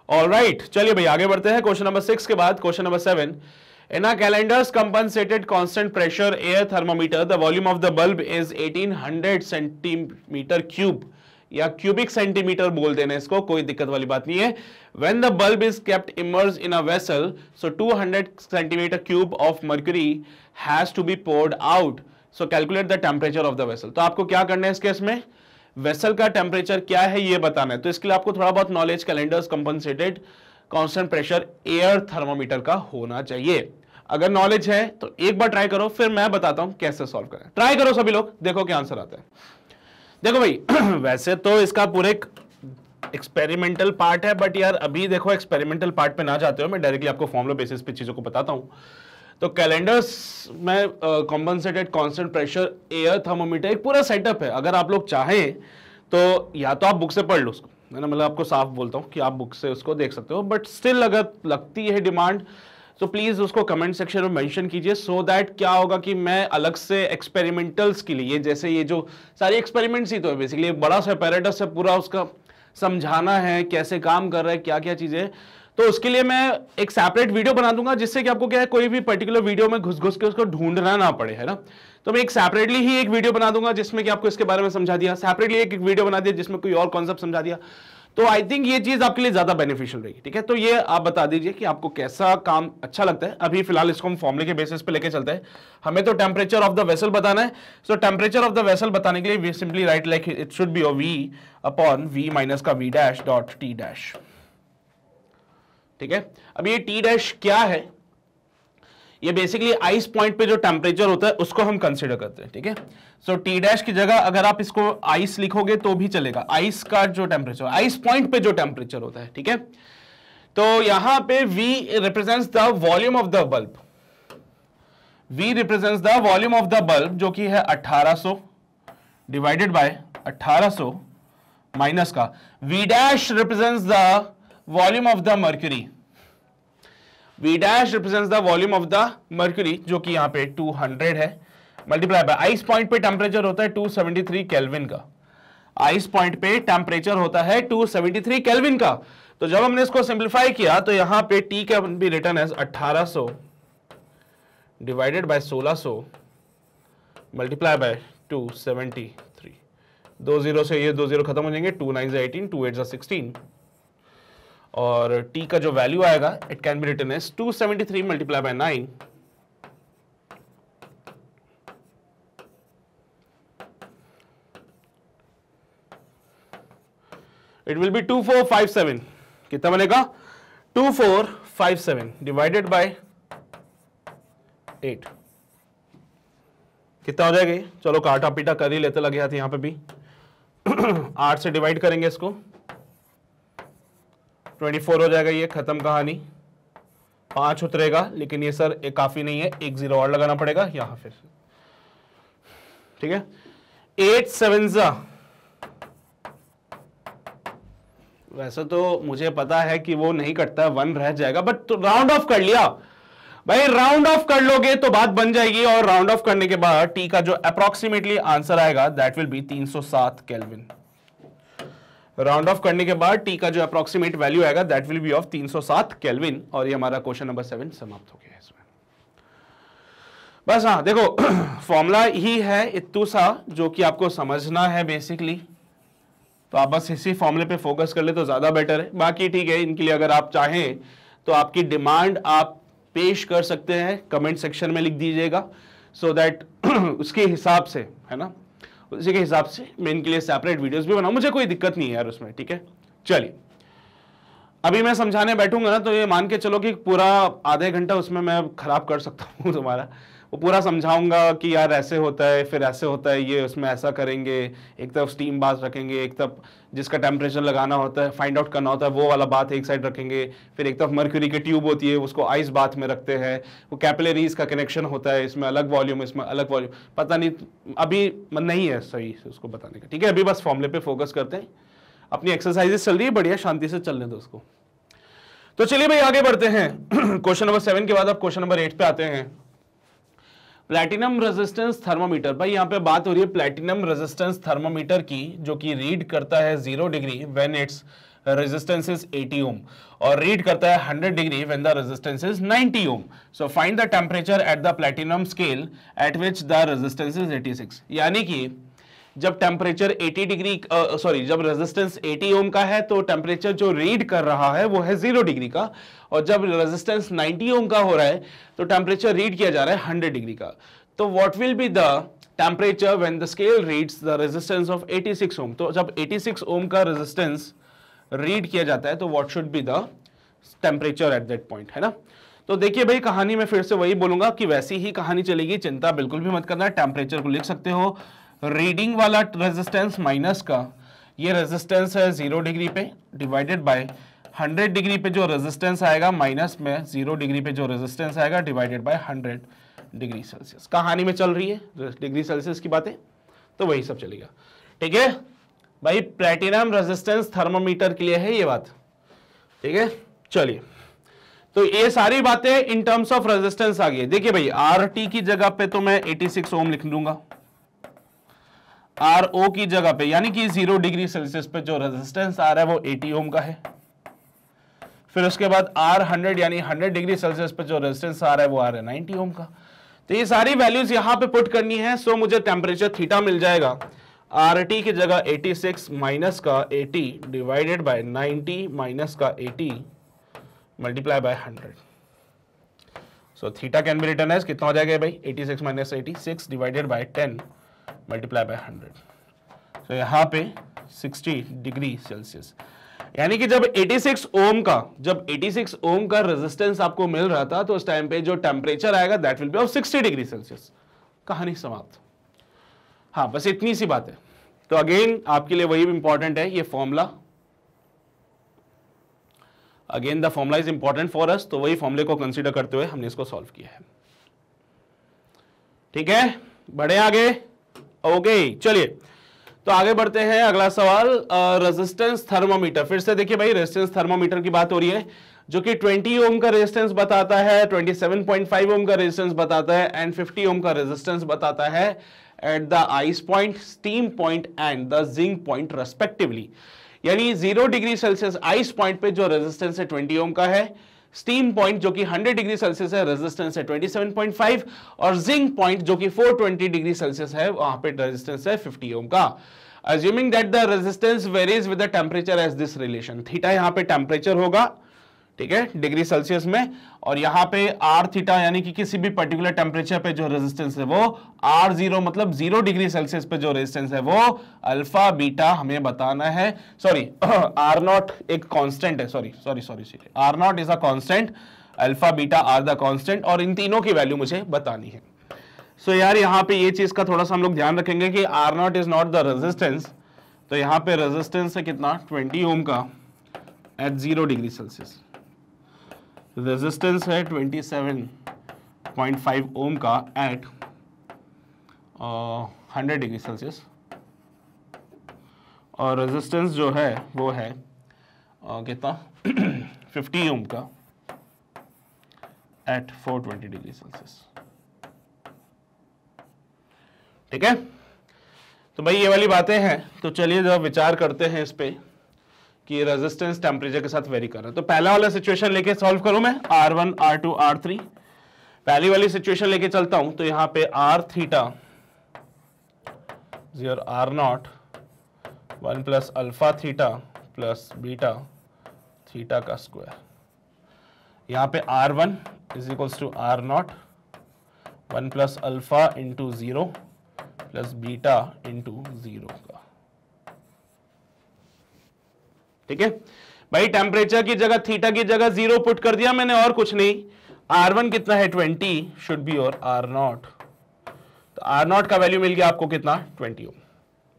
ऑलराइट, चलिए भाई आगे बढ़ते हैं। क्वेश्चन नंबर 6 के बाद question number 7। In a calendar's compensated constant pressure air thermometer, the volume of the bulb is 1800 centimeter cube, या क्यूबिक सेंटीमीटर बोल देना इसको, कोई दिक्कत वाली बात नहीं है। When the bulb is kept immersed in a vessel, so 200 centimeter cube of mercury has to be poured out. So calculate the temperature of the vessel. तो आपको क्या करना है इस केस में? वेसल का टेम्परेचर क्या है ये बताना है। तो इसके लिए आपको थोड़ा बहुत knowledge calendars compensated constant pressure air thermometer का होना चाहिए। अगर नॉलेज है तो एक बार ट्राई करो, फिर मैं बताता हूं कैसे सॉल्व करें। ट्राई करो सभी लोग, देखो क्या आंसर आता है। देखो भाई वैसे तो इसका पूरे एक्सपेरिमेंटल पार्ट है, बट यार अभी देखो एक्सपेरिमेंटल पार्ट पे ना जाते हो, मैं डायरेक्टली आपको फॉर्मूला बेसिस पे चीजों को बताता हूं। तो कैलेंडर्स में compensated constant pressure air thermometer एक पूरा सेटअप है। अगर आप लोग चाहें तो या तो आप बुक से पढ़ लो उसको, है ना, मतलब आपको साफ बोलता हूँ कि आप बुक से उसको देख सकते हो, बट स्टिल अगर लगती है डिमांड तो प्लीज उसको कमेंट सेक्शन में मेंशन कीजिए, सो दैट क्या होगा कि मैं अलग से एक्सपेरिमेंटल्स के लिए, जैसे ये जो सारे एक्सपेरिमेंट्स ही तो है बेसिकली, एक बड़ा सा अपैरेटस है, पूरा उसका समझाना है कैसे काम कर रहा है, क्या क्या चीजें, तो उसके लिए मैं एक सेपरेट वीडियो बना दूंगा, जिससे कि आपको क्या है कोई भी पर्टिकुलर वीडियो में घुस घुस के उसको ढूंढना ना पड़े, है ना। तो मैं एक सेपरेटली ही एक वीडियो बना दूंगा जिसमें कि आपको इसके बारे में समझा दिया, सेपरेटली एक वीडियो बना दिया जिसमें कोई और कॉन्सेप्ट समझा दिया। तो आई थिंक ये चीज आपके लिए ज्यादा बेनिफिशियल रहेगी, ठीक है। तो ये आप बता दीजिए कि आपको कैसा काम अच्छा लगता है। अभी फिलहाल इसको हम फॉर्मूले के बेसिस पे लेके चलते हैं। हमें तो टेम्परेचर ऑफ द वेसल बताना है। So temperature of the vessel बताने के लिए we simply write like it should be V upon V minus का V dash dot T dash, ठीक है। अब ये T डैश क्या है? ये बेसिकली आइस पॉइंट पे जो टेम्परेचर होता है उसको हम कंसीडर करते हैं, ठीक है। सो टी डैश की जगह अगर आप इसको आइस लिखोगे तो भी चलेगा, आइस का जो टेम्परेचर, आइस पॉइंट पे जो टेम्परेचर होता है, ठीक है। तो यहां पे V represents the volume of the bulb, V represents the volume of the bulb जो कि है 1800 डिवाइडेड बाय 1800 माइनस का V dash represents the volume of the mercury, V dash represents the volume of the mercury जो कि यहां पे 200 है, मल्टीप्लाई बाय आइस पॉइंट पे टेम्परेचर होता है 273 केल्विन का, आइस पॉइंट पे टेम्परेचर होता है 273 केल्विन का। तो जब हमने इसको सिंप्लीफाई किया तो यहां पे T का भी रिटर्न है 1800 डिवाइडेड बाय 1600 मल्टीप्लाई बाय 273, 2 0 से ये 2 0 खत्म हो जाएंगे, 2 9 18, 2 8 16, और T का जो वैल्यू आएगा it can be written as 273 multiply by 9, it will be 2457, कितना बनेगा 2457 डिवाइडेड बाय 8, कितना हो जाएगा? चलो काटा पीटा कर ही लेते, लगे हाथ यहां पे भी 8 से डिवाइड करेंगे इसको, 24 हो जाएगा, ये खत्म कहानी। 5 उतरेगा, लेकिन ये सर एक काफी नहीं है, एक 0 और लगाना पड़ेगा यहां फिर, ठीक है। 8 7 वैसे तो मुझे पता है कि वो नहीं कटता है, 1 रह जाएगा, बट तो राउंड ऑफ कर लिया भाई, राउंड ऑफ कर लोगे तो बात बन जाएगी, और राउंड ऑफ करने के बाद टी का जो अप्रोक्सीमेटली आंसर आएगा that will B 307 kelvin. Round of करने के बाद टी का जो अप्रोक्सीमेट वैल्यू आएगा that will be of 307 kelvin, और ये हमारा क्वेश्चन नंबर 7 समाप्त हो गया इसमें। बस हाँ देखो फॉर्मूला ही है इतू सा जो कि आपको समझना है बेसिकली, तो आप बस इसी फॉर्मूले पे फोकस कर ले तो ज्यादा बेटर है। बाकी ठीक है, इनके लिए अगर आप चाहें तो आपकी डिमांड आप पेश कर सकते हैं, कमेंट सेक्शन में लिख दीजिएगा, सो दैट उसके हिसाब से, है ना, उसी के हिसाब से मैं इनके लिए सेपरेट वीडियोस भी बनाऊं, मुझे कोई दिक्कत नहीं है यार उसमें, ठीक है। चलिए अभी मैं समझाने बैठूंगा ना तो ये मान के चलो कि पूरा आधे घंटा उसमें मैं खराब कर सकता हूँ तुम्हारा, वो पूरा समझाऊंगा कि यार ऐसे होता है, फिर ऐसे होता है, ये उसमें ऐसा करेंगे, एक तरफ स्टीम बाथ रखेंगे, एक तरफ जिसका टेम्परेचर लगाना होता है, फाइंड आउट करना होता है, वो वाला बाथ एक साइड रखेंगे, फिर एक तरफ मर्क्यूरी की ट्यूब होती है उसको आइस बाथ में रखते हैं, वो कैपिलरीज का कनेक्शन होता है, इसमें अलग वॉल्यूम, इसमें अलग वॉल्यूम, पता नहीं अभी नहीं है सही से उसको बताने का, ठीक है। अभी बस फॉर्मूले पे फोकस करते हैं, अपनी एक्सरसाइजेस चल रही है बढ़िया, शांति से चलने दो उसको। तो चलिए भाई आगे बढ़ते हैं। क्वेश्चन नंबर 7 के बाद अब क्वेश्चन नंबर 8 पे आते हैं। प्लैटिनम रेजिस्टेंस थर्मोमीटर, भाई यहाँ पे बात हो रही है प्लैटिनम रेजिस्टेंस थर्मोमीटर की, जो कि रीड करता है 0 degree when it's resistance is 80 ohm और रीड करता है 100 degree when the resistance is 90 ohm. So find the temperature at the platinum scale at which the resistance is 86। यानी कि जब टेम्परेचर 80 डिग्री जब रेजिस्टेंस 80 ओम का है तो टेम्परेचर जो रीड कर रहा है वो है 0 डिग्री का, और जब रेजिस्टेंस 90 ओम का हो रहा है तो टेम्परेचर रीड किया जा रहा है 100 डिग्री का। तो what will be the temperature when the scale reads the resistance of 86 ओम। तो जब 86 ओम का रेजिस्टेंस रीड किया जाता है तो what should be the temperature at that point, है ना। तो देखिए भाई, कहानी में फिर से वही बोलूंगा कि वैसी ही कहानी चलेगी, चिंता बिल्कुल भी मत करना। टेम्परेचर को लिख सकते हो, रीडिंग वाला रेजिस्टेंस माइनस का, ये रेजिस्टेंस है 0 डिग्री पे, डिवाइडेड बाय 100 डिग्री पे जो रेजिस्टेंस आएगा, माइनस में 0 डिग्री पे जो रेजिस्टेंस आएगा, डिवाइडेड बाय 100 डिग्री सेल्सियस। कहानी में चल रही है डिग्री सेल्सियस की बातें, तो वही सब चलेगा। ठीक है भाई, प्लैटिनम रेजिस्टेंस थर्मोमीटर के लिए है ये बात, ठीक है। चलिए, तो ये सारी बातें इन टर्म्स ऑफ रेजिस्टेंस आ गई। देखिए भाई, RT की जगह पे तो मैं 86 ओम लिख दूंगा, RO की जगह पे यानी कि 0 डिग्री सेल्सियस पे जो रेजिस्टेंस आ रहा है वो 80 ओम का है। फिर उसके बाद R100 यानी 100 डिग्री सेल्सियस पे जो रेजिस्टेंस आ रहा है वो आ रहा है 90 ओम का। तो ये सारी वैल्यूज यहां पे पुट करनी है। सो मुझे टेम्परेचर थीटा मिल जाएगा, RT की जगह 86 माइनस का 80 डिवाइडेड बाय 90 माइनस का 80 multiply by 100। So theta can be written as, कितना हो जाएगा भाई, 86 minus 86 divided by 10 multiply by 100। तो यहां पे 60 डिग्री सेल्सियस, यानी कि जब 86 ओम का रेजिस्टेंस आपको मिल रहा था तो उस टाइम पे जो टेम्परेचर आएगा that will be of 60 degree Celsius. कहानी समाप्त। हाँ, बस इतनी सी बात है। तो अगेन आपके लिए वही इंपॉर्टेंट है, ये formula, again the formula is important for us, तो वही फॉर्मूले को कंसीडर करते हुए हमने इसको सॉल्व किया है। ठीक है, बढ़े आगे। ओके, चलिए तो आगे बढ़ते हैं। अगला सवाल, रेजिस्टेंस थर्मोमीटर। फिर से देखिए भाई, रेजिस्टेंस थर्मोमीटर की बात हो रही है, जो कि 20 ओम का रेजिस्टेंस बताता है, 27.5 ओम का रेजिस्टेंस बताता है एंड 50 ओम का रेजिस्टेंस बताता है at the ice point, steam point and the zinc point respectively. यानी 0 डिग्री सेल्सियस आइस पॉइंट पे जो रेजिस्टेंस है 20 ओम का है, स्टीम पॉइंट जो कि 100 डिग्री सेल्सियस है रेजिस्टेंस है 27.5, और जिंक पॉइंट जो कि 420 डिग्री सेल्सियस है वहां पे रेजिस्टेंस है 50 ओम का। Assuming that the resistance varies with the temperature as this relation. Theta यहां पे टेम्परेचर होगा, ठीक है, डिग्री सेल्सियस में, और यहां पे R थीटा यानी कि किसी भी पर्टिकुलर टेम्परेचर पे जो रेजिस्टेंस है वो R0 मतलब 0 डिग्री सेल्सियस पे जो रेजिस्टेंस है वो अल्फा बीटा हमें बताना है। सॉरी, R0 एक कांस्टेंट है, sorry R0 is a constant, alpha beta are the constant, और इन तीनों की वैल्यू मुझे बतानी है। सो यार यहां पे ये चीज का थोड़ा सा हम लोग ध्यान रखेंगे कि R0 is not the resistance, तो यहां पे रेजिस्टेंस है कितना, 20 ओम का एट 0 डिग्री सेल्सियस, रेजिस्टेंस है 27.5 ओम का एट 100 डिग्री सेल्सियस, और रेजिस्टेंस जो है वो है कितना 50 ओम का एट 420 डिग्री सेल्सियस। ठीक है, तो भाई ये वाली बातें हैं। तो चलिए जब विचार करते हैं इस पे कि रेजिस्टेंस टेम्परेचर के साथ वेरी कर रहा है। तो पहला वाला सिचुएशन लेके सॉल्व करूं मैं, R1 R2 R3। पहली वाली सिचुएशन लेके चलता हूं, तो यहां पे R theta R0 1 plus alpha theta plus beta theta का स्क्वायर, यहां पे R1 is equals to R0 1 plus alpha into 0 plus beta into 0 का। ठीक है भाई, टेम्परेचर की जगह थीटा की जगह 0 पुट कर दिया मैंने, और कुछ नहीं। R1 कितना है 20, शुड बी और R0, तो R0 का वैल्यू मिल गया आपको कितना 20 ओम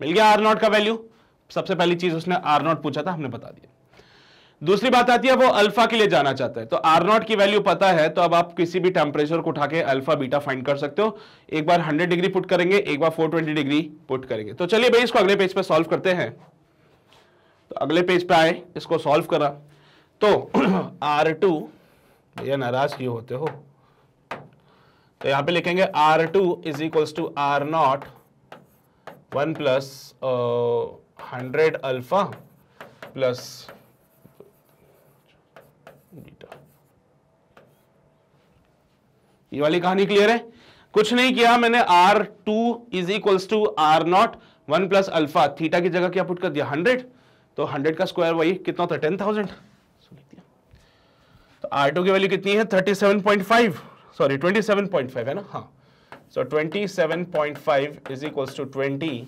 मिल गया R0 का वैल्यू। सबसे पहली चीज उसने R0 पूछा था, हमने बता दिया। दूसरी बात आती है वो अल्फा के लिए जाना चाहता है, तो R0 की वैल्यू पता है, तो अब आप किसी भी टेम्परेचर को उठा के अल्फा बीटा फाइंड कर सकते हो। एक बार 100 डिग्री पुट करेंगे, एक बार 420 डिग्री पुट करेंगे। तो चलिए भाई इसको अगले पेज पे सॉल्व करते हैं। तो अगले पेज पे आए, इसको सॉल्व करा तो R2, भैया नाराज क्यों होते हो, तो यहां पे लिखेंगे R2 is equals to R0 1 plus 100 alpha plus beta. ये वाली कहानी क्लियर है? कुछ नहीं किया मैंने, R2 is equals to R0 1 plus alpha, theta की जगह क्या पुट कर दिया 100, तो 100 का स्क्वायर वही कितना होता है 10,000। तो R2 की वैल्यू कितनी है 37.5, सॉरी 27.5 है ना, हाँ। सो 27.5 is equals to 20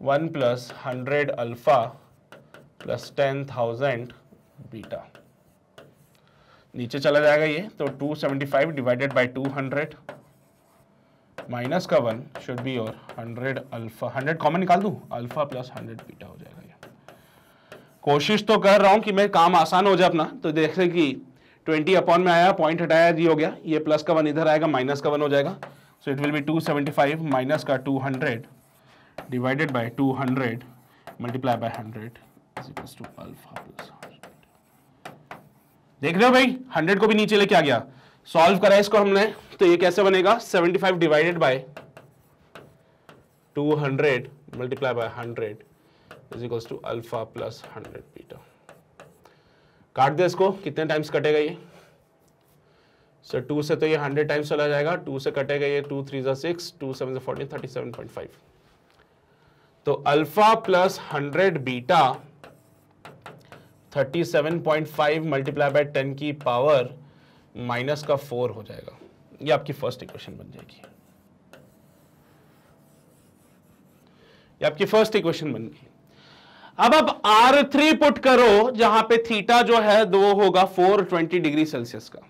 1 plus 100 alpha plus 10,000 beta. नीचे चला जाएगा ये, तो 275 डिवाइडेड बाय 200 माइनस का 1 शुड बी और 100 अल्फा, 100 कॉमन निकाल दूं, अल्फा प्लस 100 बीटा हो जाएगा। ये कोशिश तो कर रहा हूं कि मैं काम आसान हो जाए अपना। तो देखते कि 20 अपॉन में आया, पॉइंट हटाया, जी हो गया, ये प्लस का 1 इधर आएगा, माइनस का 1 हो जाएगा। So it will be 275 minus का 200 divided by 200 multiply by 100 is equals to alpha plus 100। देख रहे हो भाई, 100 को भी नीचे लेके आ गया। सॉल्व करा इसको हमने, तो ये कैसे बनेगा 75 divided by 200 multiply by 100 is equals to alpha plus 100 beta. काट दे इसको, कितने टाइम्स कटेगा ये? सो 2 से तो ये 100 टाइम्स चला जाएगा, 2 से कटेगा ये, 2 3 6, 2 7 14, 37.5। तो alpha plus 100 beta 37.5 multiply by 10 की पावर माइनस का 4 हो जाएगा। ये आपकी फर्स्ट इक्वेशन बन जाएगी, ये आपकी फर्स्ट इक्वेशन बन गई। अब आप R3 पुट करो, जहां पे थीटा जो है वो होगा 420 डिग्री सेल्सियस का।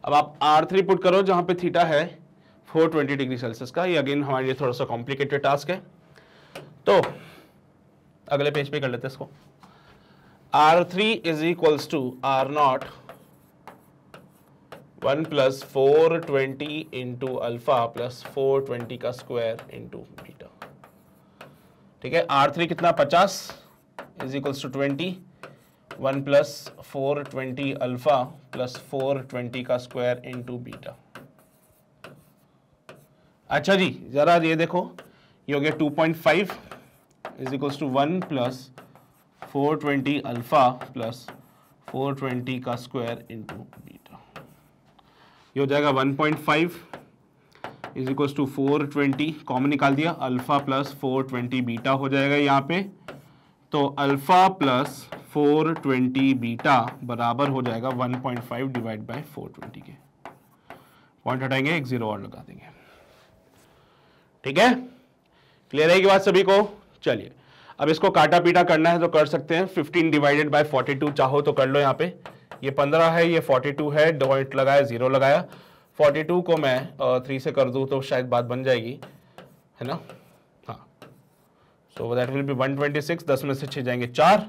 अब आप R3 पुट करो जहां पे थीटा है 420 डिग्री सेल्सियस का। ये अगेन हमारे लिए थोड़ा सा कॉम्प्लिकेटेड टास्क है, तो अगले पेज पे कर लेते हैं इसको। R3 is equals to R0 1 plus 420 into alpha plus 420 का स्क्वायर इंटू बीटा। ठीक है, R3 कितना 50 is equals to 20 1 plus 420 alpha plus 420 का स्क्वायर इंटू बीटा। अच्छा जी, जरा ये देखो, ये हो गया 2.5 is equals to 1 plus 420 alpha plus 420 का स्क्वायर इंटू बीटा। ये हो जाएगा 1.5 इज इक्वल्स टू 420, कॉमन निकाल दिया, अल्फा प्लस 420 बीटा हो जाएगा यहाँ पे। तो अल्फा प्लस 420 बीटा बराबर हो जाएगा 1.5 डिवाइड बाय 420 के। पॉइंट हटाएंगे, एक जीरो और लगा देंगे। ठीक है, क्लियर है कि बात सभी को? चलिए, अब इसको काटा पीटा करना है तो कर सकते हैं। 15 डिवाइडेड बाय 42 चाहो तो कर लो। यहाँ पे ये 15 है, ये 42 है, डॉट लगाया, जीरो लगाया। 42 को मैं 3 से कर दूं तो शायद बात बन जाएगी, है ना? हाँ, सो दैट विल बी 126। 10 में से 6 जाएंगे 4,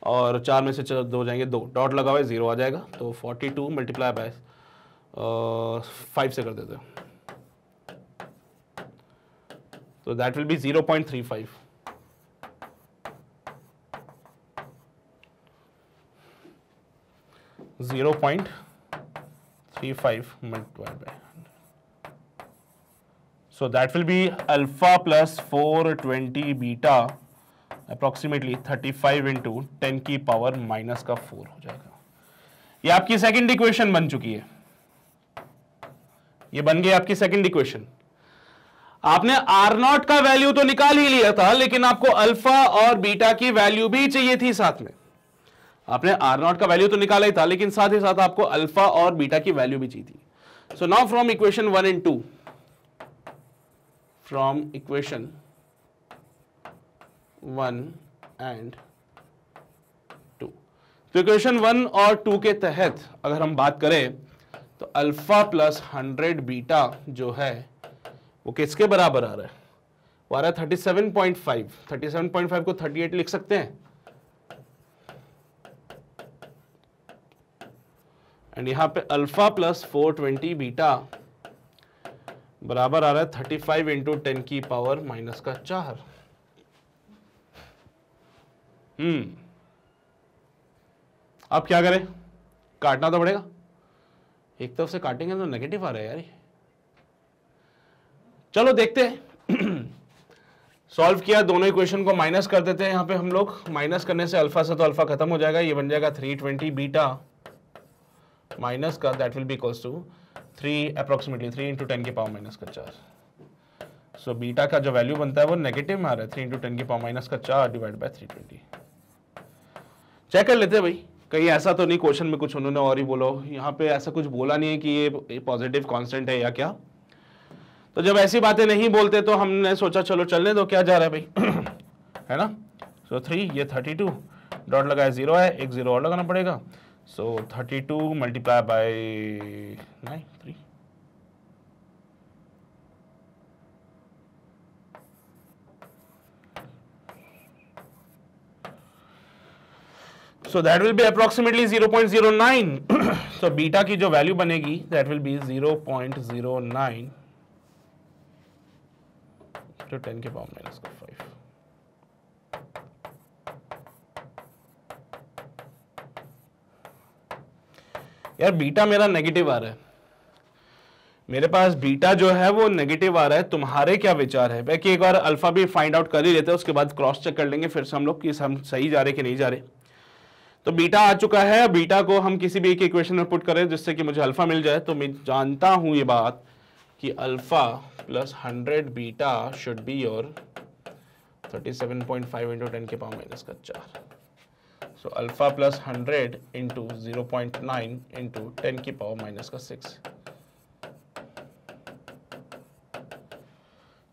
और 4 में से 2 जाएंगे 2, डॉट लगा हुआ है, जीरो आ जाएगा। तो 42 मल्टीप्लाई बाय 5 से कर देते हैं, तो that will B 0.35। multiplied by 100. So that will be alpha plus 420 beta approximately 35 into 10 की पावर माइनस का 4 हो जाएगा। ये आपकी सेकंड इक्वेशन बन चुकी है, ये बन गई आपकी सेकंड इक्वेशन। आपने R0 का वैल्यू तो निकाल ही लिया था, लेकिन आपको अल्फा और बीटा की वैल्यू भी चाहिए थी साथ में। आपने R0 का वैल्यू तो निकाला ही था, लेकिन साथ ही साथ आपको अल्फा और बीटा की वैल्यू भी चाहिए थी। So now from equation 1 and 2, from equation 1 and 2, तो इक्वेशन 1 और 2 के तहत अगर हम बात करें तो अल्फा प्लस 100 बीटा जो है वो किसके बराबर आ रहा है? वो आ रहा है 37.5। 37.5 को 38 लिख सकते हैं, एंड यहां पे अल्फा प्लस 420 बीटा बराबर आ रहा है 35 इंटू 10 की पावर माइनस का 4। अब क्या करें? काटना तो पड़ेगा, एक तरफ से काटेंगे तो नेगेटिव आ रहा है यार। चलो देखते हैं। सॉल्व किया, दोनों इक्वेशन को माइनस कर देते हैं। यहाँ पे हम लोग माइनस करने से अल्फा से तो अल्फा खत्म हो जाएगा, ये बन जाएगा 320 बीटा माइनस का, that will be equals to 3 approximately 3 into 10 की पावर माइनस का 4। सो बीटा का जो वैल्यू बनता है वो नेगेटिव में आ रहा है, 3 इंटू 10 की पावर माइनस का 4 डिवाइड बाय 320। चेक कर लेते हैं भाई, कहीं ऐसा तो नहीं क्वेश्चन में कुछ उन्होंने और ही बोलो, यहाँ पे ऐसा कुछ बोला नहीं है कि ये पॉजिटिव कांस्टेंट है या क्या। तो जब ऐसी बातें नहीं बोलते तो हमने सोचा चलो चलने दो, क्या जा रहा है भाई है ना। सो 3, ये 32 डॉट लगाया 0 है, एक 0 और लगाना पड़ेगा। सो 32 multiply by 9 3, so that will be approximately 0.09। so beta की जो वैल्यू बनेगी that will be 0.09 to 10 के पावर माइनस का 5। यार बीटा मेरा नेगेटिव आ रहा है, मेरे पास बीटा जो है वो नेगेटिव आ रहा है, तुम्हारे क्या विचार है? बाकी एक बार अल्फा भी फाइंड आउट कर ही लेते हैं, उसके बाद क्रॉस चेक कर लेंगे फिर से हम लोग कि हम सही जा रहे कि नहीं जा रहे। तो बीटा आ चुका है, बीटा को हम किसी भी एक इक्वेशन में पुट करें जिससे कि मुझे अल्फा मिल जाए। तो मैं जानता हूं ये बात कि alpha plus 100 beta should be your 37.5 into 10 के पावर माइनस का 4। So alpha plus 100 into 0.9 into 10 की पावर माइनस का 6।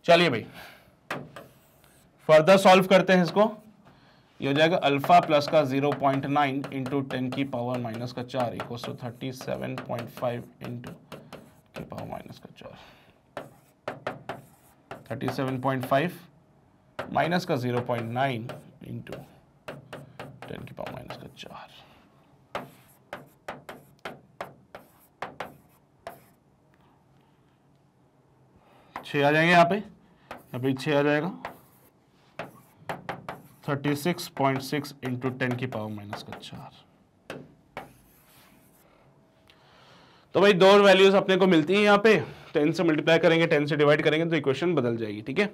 चलिए भाई फर्दर सॉल्व करते हैं इसको। ये हो जाएगा अल्फा प्लस का 0.9 इंटू 10 की पावर माइनस का 4 इक्वल टू 37.5 इंटू की पावर माइनस का 4। 37.5 माइनस का 0.9 इंटू 10 की पावर माइनस का 4। छः आ जाएंगे यहाँ पे 6 आ जाएगा 36.6 इंटू 10 की पावर माइनस का 4। तो भाई दो वैल्यूज अपने को मिलती हैं यहाँ पे, 10 से मल्टीप्लाई करेंगे 10 से डिवाइड करेंगे तो इक्वेशन बदल जाएगी, ठीक है।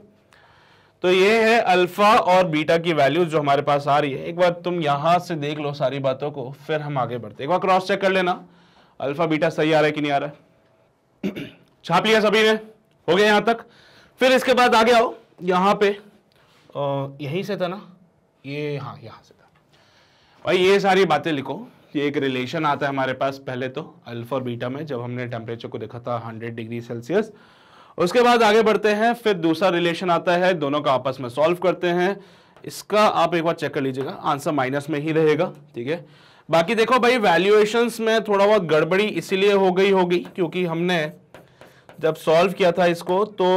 तो ये है अल्फा और बीटा की वैल्यूज जो हमारे पास आ रही है। एक बार तुम यहां से देख लो सारी बातों को, फिर हम आगे बढ़ते। एक बार क्रॉस चेक कर लेना अल्फा बीटा सही आ रहा है कि नहीं आ रहा है। छाप लिया सभी ने, हो गया यहां तक। फिर इसके बाद आगे आओ, यहां पे यहीं से था ना ये, हाँ यहां से था भाई। ये सारी बातें लिखो, ये एक रिलेशन आता है हमारे पास पहले तो अल्फा और बीटा में, जब हमने टेम्परेचर को देखा था 100 डिग्री सेल्सियस। उसके बाद आगे बढ़ते हैं, फिर दूसरा रिलेशन आता है, दोनों का आपस में सॉल्व करते हैं। इसका आप एक बार चेक कर लीजिएगा, आंसर माइनस में ही रहेगा, ठीक है। बाकी देखो भाई वैल्यूएशंस में थोड़ा बहुत गड़बड़ी इसीलिए हो गई होगी क्योंकि हमने जब सॉल्व किया था इसको तो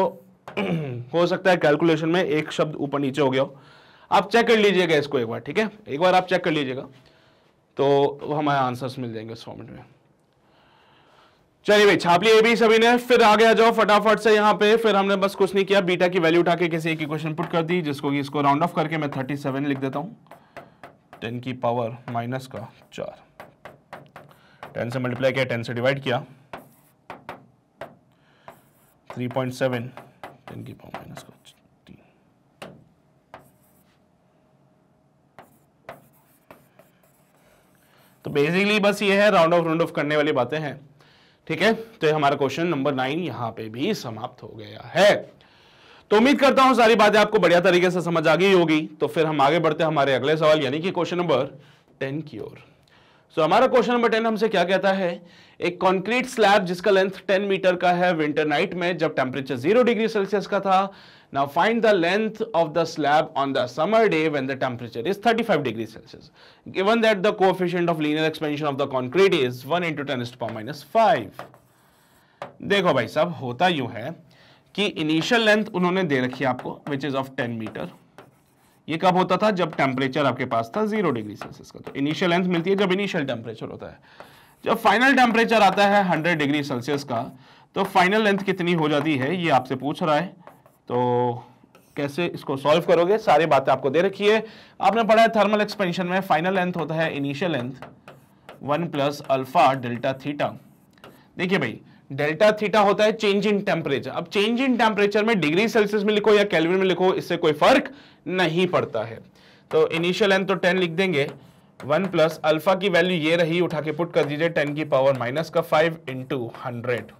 हो सकता है कैलकुलेशन में एक शब्द ऊपर नीचे हो गया हो। आप चेक कर लीजिएगा इसको एक बार, ठीक है। एक बार आप चेक कर लीजिएगा तो हमारे आंसर्स मिल जाएंगे इस फॉर्मेट में। चलिए भाई छाप लिए भी सभी ने, फिर आगे आ जाओ फटाफट से यहाँ पे। फिर हमने बस कुछ नहीं किया, बीटा की वैल्यू उठा के किसी एक इक्वेशन पुट कर दी, जिसको कि इसको राउंड ऑफ करके मैं 37 लिख देता हूँ 10 की पावर माइनस का 4। 10 से मल्टीप्लाई किया, 10 से डिवाइड किया 3.7 10 की पावर माइनस का 3। तो बेसिकली बस ये है, राउंड ऑफ करने वाली बातें हैं, ठीक है। तो ये हमारा क्वेश्चन नंबर 9 यहां पे भी समाप्त हो गया है। तो उम्मीद करता हूं सारी बातें आपको बढ़िया तरीके से समझ आ गई होगी। तो फिर हम आगे बढ़ते हैं हमारे अगले सवाल यानी कि क्वेश्चन नंबर 10 की ओर। सो हमारा क्वेश्चन नंबर 10 हमसे क्या कहता है, एक कंक्रीट स्लैब जिसका लेंथ 10 मीटर का है, विंटर नाइट में जब टेम्परेचर 0 डिग्री सेल्सियस का था। Now find the length of the slab on the summer day when the temperature is 35 degree Celsius, given that the coefficient of linear expansion of the concrete is 1 × 10⁻⁵। देखो भाई साहब, होता यूं है कि इनिशियल लेंथ उन्होंने दे रखी है आपको विच इज ऑफ 10 मीटर। ये कब होता था, जब टेम्परेचर आपके पास था 0 डिग्री सेल्सियस का। तो इनिशियल लेंथ मिलती है जब इनिशियल टेम्परेचर होता है। जब फाइनल टेम्परेचर आता है 100 डिग्री सेल्सियस का, तो फाइनल लेंथ कितनी हो जाती है ये आपसे पूछ रहा है। तो कैसे इसको सॉल्व करोगे, सारी बातें आपको दे रखी है। आपने पढ़ा है थर्मल एक्सपेंशन में फाइनल लेंथ होता है initial length 1 + alpha delta theta. देखिए भाई डेल्टा थीटा होता है चेंज इन टेम्परेचर। अब चेंज इन टेम्परेचर में डिग्री सेल्सियस में लिखो या केल्विन में लिखो, इससे कोई फर्क नहीं पड़ता है। तो इनिशियल लेंथ तो 10 लिख देंगे, 1 प्लस अल्फा की वैल्यू ये रही, उठा के पुट कर दीजिए 10 की पावर माइनस का 5 इंटू 100।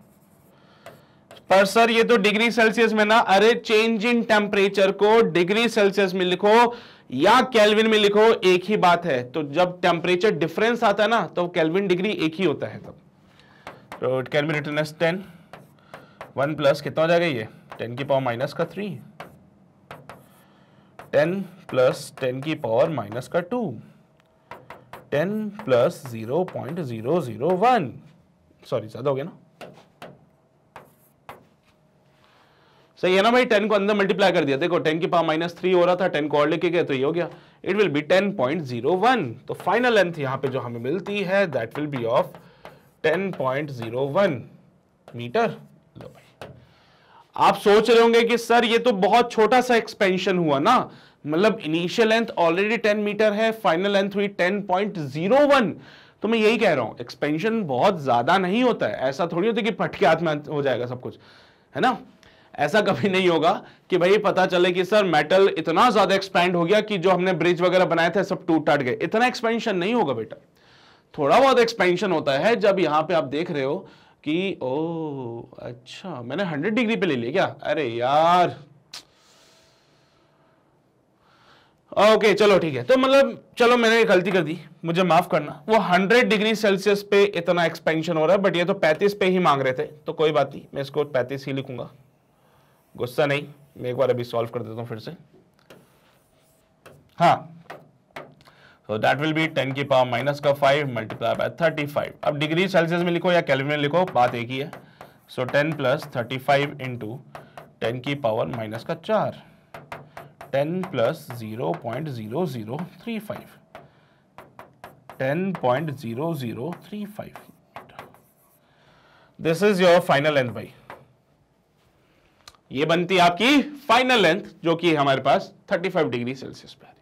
पर सर ये तो डिग्री सेल्सियस में ना, अरे चेंज इन टेम्परेचर को डिग्री सेल्सियस में लिखो या केल्विन में लिखो, एक ही बात है। तो जब टेम्परेचर डिफरेंस आता है ना, तो केल्विन डिग्री एक ही होता है तब। तो it can be written as 10, 1 plus कितना हो जाएगा ये 10 की पावर माइनस का 3, 10 प्लस 10 की पावर माइनस का 2, 10 प्लस 0.001, सॉरी ज्यादा हो गया ना, सही है ना भाई। 10 को अंदर मल्टीप्लाई कर दिया, देखो 10 की पावर माइनस 3 हो रहा था, 10 को और लेके गए तो ये हो गया, इट विल बी 10.01। तो फाइनल लेंथ यहां पे जो हमें मिलती है that will be of 10.01 metre. लो भाई, आप सोच रहे होंगे कि सर ये तो बहुत छोटा सा एक्सपेंशन हुआ ना, मतलब इनिशियल लेंथ ऑलरेडी 10 मीटर है, फाइनल लेंथ हुई 10.01। तो मैं यही कह रहा हूं एक्सपेंशन बहुत ज्यादा नहीं होता है, ऐसा थोड़ी होता है कि फटके हाथ में हो जाएगा सब कुछ, है ना। ऐसा कभी नहीं होगा कि भाई पता चले कि सर मेटल इतना ज्यादा एक्सपैंड हो गया कि जो हमने ब्रिज वगैरह बनाए थे सब टूट टाट गए, इतना एक्सपेंशन नहीं होगा बेटा। थोड़ा बहुत एक्सपेंशन होता है जब यहां पे आप देख रहे हो कि ओ अच्छा मैंने 100 डिग्री पे ले लिया क्या, अरे यार ओके चलो ठीक है। तो मतलब चलो मैंने एक गलती कर दी, मुझे माफ करना। वो 100 डिग्री सेल्सियस पे इतना एक्सपेंशन हो रहा है, बट ये तो 35 पे ही मांग रहे थे, तो कोई बात नहीं, मैं इसको 35 ही लिखूंगा, गुस्सा नहीं। मैं एक बार अभी सॉल्व कर देता हूं फिर से। हाँ, so that will be 10 की पावर माइनस का 5 मल्टीप्लाई बाय 35। अब डिग्री सेल्सियस में लिखो या केल्विन में लिखो, बात एक ही है। सो 10 प्लस 35 इंटू 10 की पावर माइनस का 4, 10 plus 0.0035, 10.0035। This is your final length भाई। ये बनती है आपकी फाइनल लेंथ, जो कि हमारे पास 35 डिग्री सेल्सियस पे आ रही थी।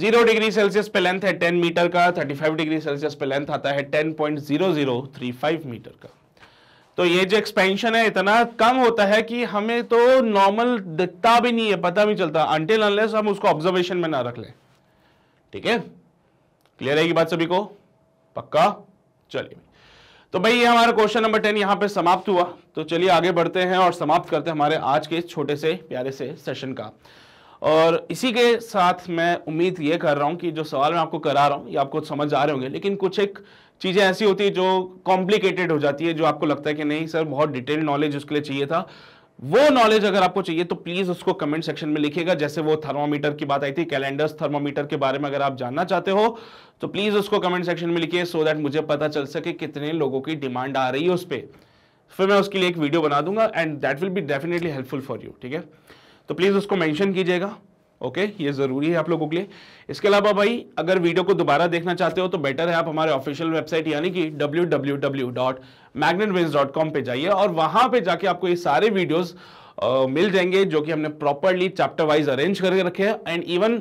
0 डिग्री सेल्सियस पे लेंथ है 10 मीटर का, 35 डिग्री सेल्सियस पे लेंथ आता है 10.0035 मीटर का। तो ये जो एक्सपेंशन है इतना कम होता है कि हमें तो नॉर्मल दिखता भी नहीं है, पता भी चलता, अनटिल अनलेस हम उसको ऑब्जर्वेशन में ना रख लें। ठीक है, क्लियर है ये बात सभी को? पक्का? चलिए, तो भाई ये हमारा क्वेश्चन नंबर 10 यहां पे समाप्त हुआ। तो चलिए आगे बढ़ते हैं और समाप्त करते हैं हमारे आज के छोटे से प्यारे से सेशन का। और इसी के साथ मैं उम्मीद ये कर रहा हूं कि जो सवाल मैं आपको करा रहा हूं ये आपको समझ आ रहे होंगे, लेकिन कुछ एक चीजें ऐसी होती है जो कॉम्प्लिकेटेड हो जाती है, जो आपको लगता है कि नहीं सर बहुत डिटेल्ड नॉलेज उसके लिए चाहिए था। वो नॉलेज अगर आपको चाहिए तो प्लीज उसको कमेंट सेक्शन में लिखिएगा। जैसे वो थर्मोमीटर की बात आई थी, कैलेंडर्स थर्मोमीटर के बारे में अगर आप जानना चाहते हो तो प्लीज उसको कमेंट सेक्शन में लिखिए, सो दैट मुझे पता चल सके कितने लोगों की डिमांड आ रही है उस पर। फिर मैं उसके लिए एक वीडियो बना दूंगा and that will be definitely helpful for you. ठीक है, तो प्लीज उसको मेंशन कीजिएगा। ओके, ये जरूरी है आप लोगों के लिए। इसके अलावा भाई अगर वीडियो को दोबारा देखना चाहते हो तो बेटर है आप हमारे ऑफिशियल वेबसाइट यानी कि www.magnetbrains.com पे जाइए और वहां पे जाके आपको ये सारे वीडियोस मिल जाएंगे जो कि हमने प्रॉपर्ली चैप्टर वाइज अरेंज करके रखे हैं। And even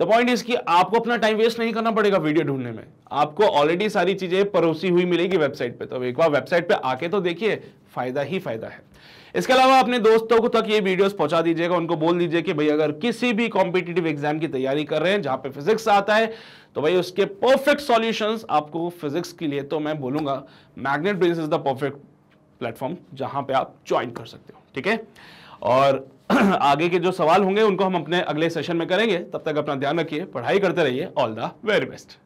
the point is कि आपको अपना टाइम वेस्ट नहीं करना पड़ेगा वीडियो ढूंढने में, आपको ऑलरेडी सारी चीजें परोसी हुई मिलेगी वेबसाइट पे। तो एक बार वेबसाइट पे आके तो देखिए, फायदा ही फायदा है। इसके अलावा अपने दोस्तों को तक ये वीडियोस पहुंचा दीजिएगा, उनको बोल दीजिए कि भाई अगर किसी भी कॉम्पिटिटिव एग्जाम की तैयारी कर रहे हैं जहां पे फिजिक्स आता है तो भाई उसके परफेक्ट सॉल्यूशंस आपको फिजिक्स के लिए तो मैं बोलूंगा magnet brains is the perfect platform जहां पे आप ज्वाइन कर सकते हो। ठीक है, और आगे के जो सवाल होंगे उनको हम अपने अगले सेशन में करेंगे। तब तक अपना ध्यान रखिए, पढ़ाई करते रहिए। All the very best.